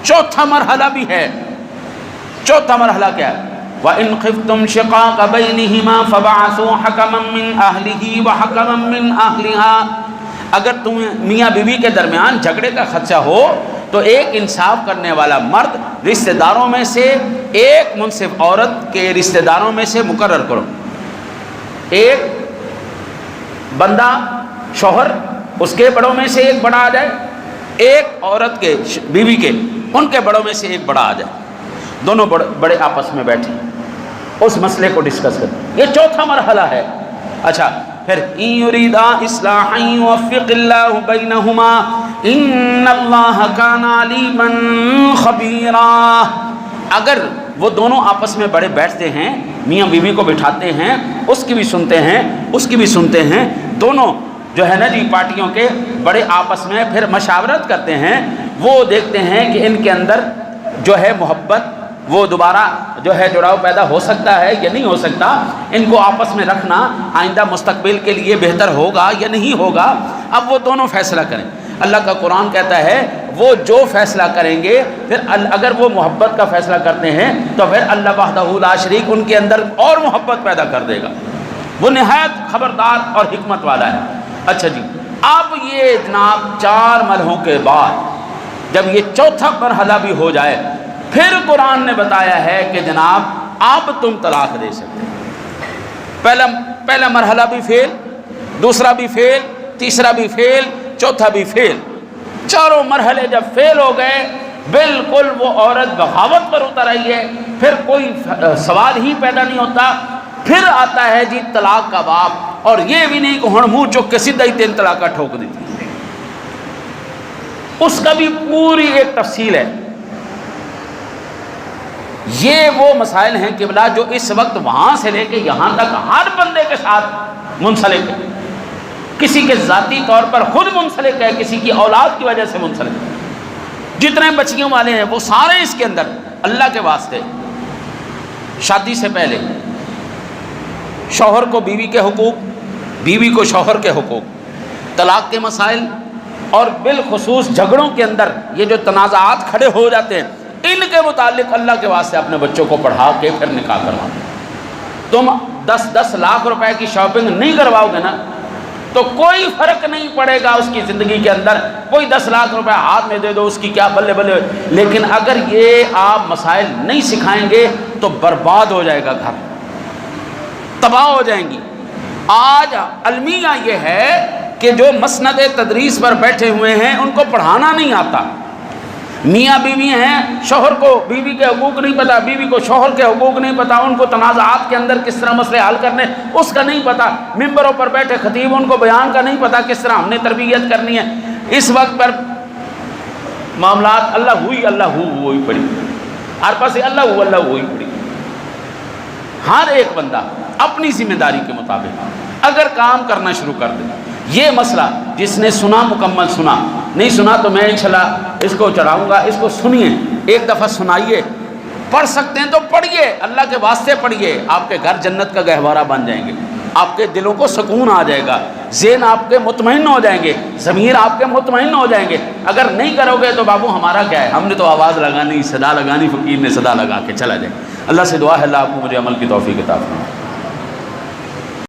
چوتھا مرحلہ بھی ہے. چوتھا مرحلہ کیا ہے؟ وَإِنْ خِفْتُمْ شِقَاقَ بَيْنِهِمَا فَبَعَثُوا حَكَمًا مِّنْ أَهْلِهِ وَحَكَمًا مِّنْ أَهْلِهَا. اگر تم میاں بیوی کے درمیان جھگڑے کا خدشہ ہو تو ایک انصاف کرنے والا مرد رشتہ داروں میں سے ایک منصف عورت کے رشتہ داروں میں سے مقرر کرو. ایک بندہ شوہر اس کے بڑوں میں سے ایک بڑا آ جائے، ایک عورت کے بیوی کے ان کے بڑوں میں سے ایک بڑا آ جائے، دونوں بڑے آپس میں بیٹھے اس مسئلے کو ڈسکس کریں. یہ چوتھا مرحلہ ہے. اچھا پھر ان یریدا اصلاحا یوفق اللہ بینہما ان اللہ کان علیما خبیرا. اگر وہ دونوں آپس میں بڑے بیٹھتے ہیں، میاں بیوی کو بٹھاتے ہیں، اس کی بھی سنتے ہیں اس کی بھی سنتے ہیں، دونوں جو ہے نا جی پارٹیوں کے بڑے آپس میں پھر مشاورت کرتے ہیں، وہ دیکھتے ہیں کہ ان کے اندر جو ہے محبت، وہ دوبارہ جو ہے جڑاؤ پیدا ہو سکتا ہے یا نہیں ہو سکتا، ان کو آپس میں رکھنا آئندہ مستقبل کے لیے بہتر ہوگا یا نہیں ہوگا. اب وہ دونوں فیصلہ کریں. اللہ کا قرآن کہتا ہے وہ جو فیصلہ کریں گے، پھر اگر وہ محبت کا فیصلہ کرتے ہیں تو پھر اللہ وحدہ لا شریک ان کے اندر اور محبت پیدا کر دے گا. وہ نہایت خبردار اور حکمت والا ہے. اچھا جی، اب یہ جناب 4 مرحلوں کے بعد جب یہ چوتھا مرحلہ بھی ہو جائے، پھر قرآن نے بتایا ہے کہ جناب اب تم طلاق دے سکتے. پہلا مرحلہ بھی فیل، دوسرا بھی فیل، تیسرا بھی فیل، چوتھا بھی فیل. چاروں مرحلے جب فیل ہو گئے، بالکل وہ عورت بغاوت پر اتر آئی ہے، پھر کوئی سوال ہی پیدا نہیں ہوتا. پھر آتا ہے جی طلاق کا باب، اور یہ بھی نہیں کہ ہن منہ چک کے سیدھا ہی 3 طلاقہ ٹھوک دیتی. اس کا بھی پوری ایک تفصیل ہے. یہ وہ مسائل ہیں قبلہ جو اس وقت وہاں سے لے کے یہاں تک ہر بندے کے ساتھ منسلک ہے. کسی کے ذاتی طور پر خود منسلک ہے، کسی کی اولاد کی وجہ سے منسلک ہے. جتنے بچیوں والے ہیں وہ سارے اس کے اندر. اللہ کے واسطے شادی سے پہلے شوہر کو بیوی کے حقوق، بیوی کو شوہر کے حقوق، طلاق کے مسائل، اور بالخصوص جھگڑوں کے اندر یہ جو تنازعات کھڑے ہو جاتے ہیں، ان کے متعلق اللہ کے واسطے اپنے بچوں کو پڑھا کے پھر نکاح کرواؤ. تم 10 لاکھ روپے کی شاپنگ نہیں کرواؤ گے نا تو کوئی فرق نہیں پڑے گا اس کی زندگی کے اندر. کوئی 10 لاکھ روپے ہاتھ میں دے دو، اس کی کیا بلے بلے. لیکن اگر یہ آپ مسائل نہیں سکھائیں گے تو برباد ہو جائے گا گھر، تباہ ہو جائیں گی. آج المیہ یہ ہے کہ جو مسند تدریس پر بیٹھے ہوئے ہیں ان کو پڑھانا نہیں آتا. میاں بیوی ہیں، شوہر کو بیوی کے حقوق نہیں پتہ، بیوی کو شوہر کے حقوق نہیں پتہ، ان کو تنازعات کے اندر کس طرح مسئلے حل کرنے اس کا نہیں پتہ. ممبروں پر بیٹھے خطیب ان کو بیان کا نہیں پتہ کس طرح ہم نے تربیت کرنی ہے. اس وقت پر معاملات اللہ ہوئی پڑی، ہر پاس اللہ ہوئی پڑی. ہر ایک بندہ اپنی ذمہ داری کے مطابق اگر کام کرنا شروع کر دے. یہ مسئلہ جس نے سنا مکمل سنا، نہیں سنا تو میں انشاءاللہ اس کو چڑھاؤں گا. اس کو سنیے، ایک دفعہ سنائیے. پڑھ سکتے ہیں تو پڑھیے، اللہ کے واسطے پڑھیے. آپ کے گھر جنت کا گہوارہ بن جائیں گے، آپ کے دلوں کو سکون آ جائے گا، ذہن آپ کے مطمئن ہو جائیں گے، ضمیر آپ کے مطمئن ہو جائیں گے. اگر نہیں کرو گے تو بابو ہمارا کیا ہے، ہم نے تو آواز لگانی، صدا لگانی، فقیر نے صدا لگا کے چلا جائے. اللہ سے دعا ہے اللہ آپ کو مجھے عمل کی توفیق عطا فرمائے.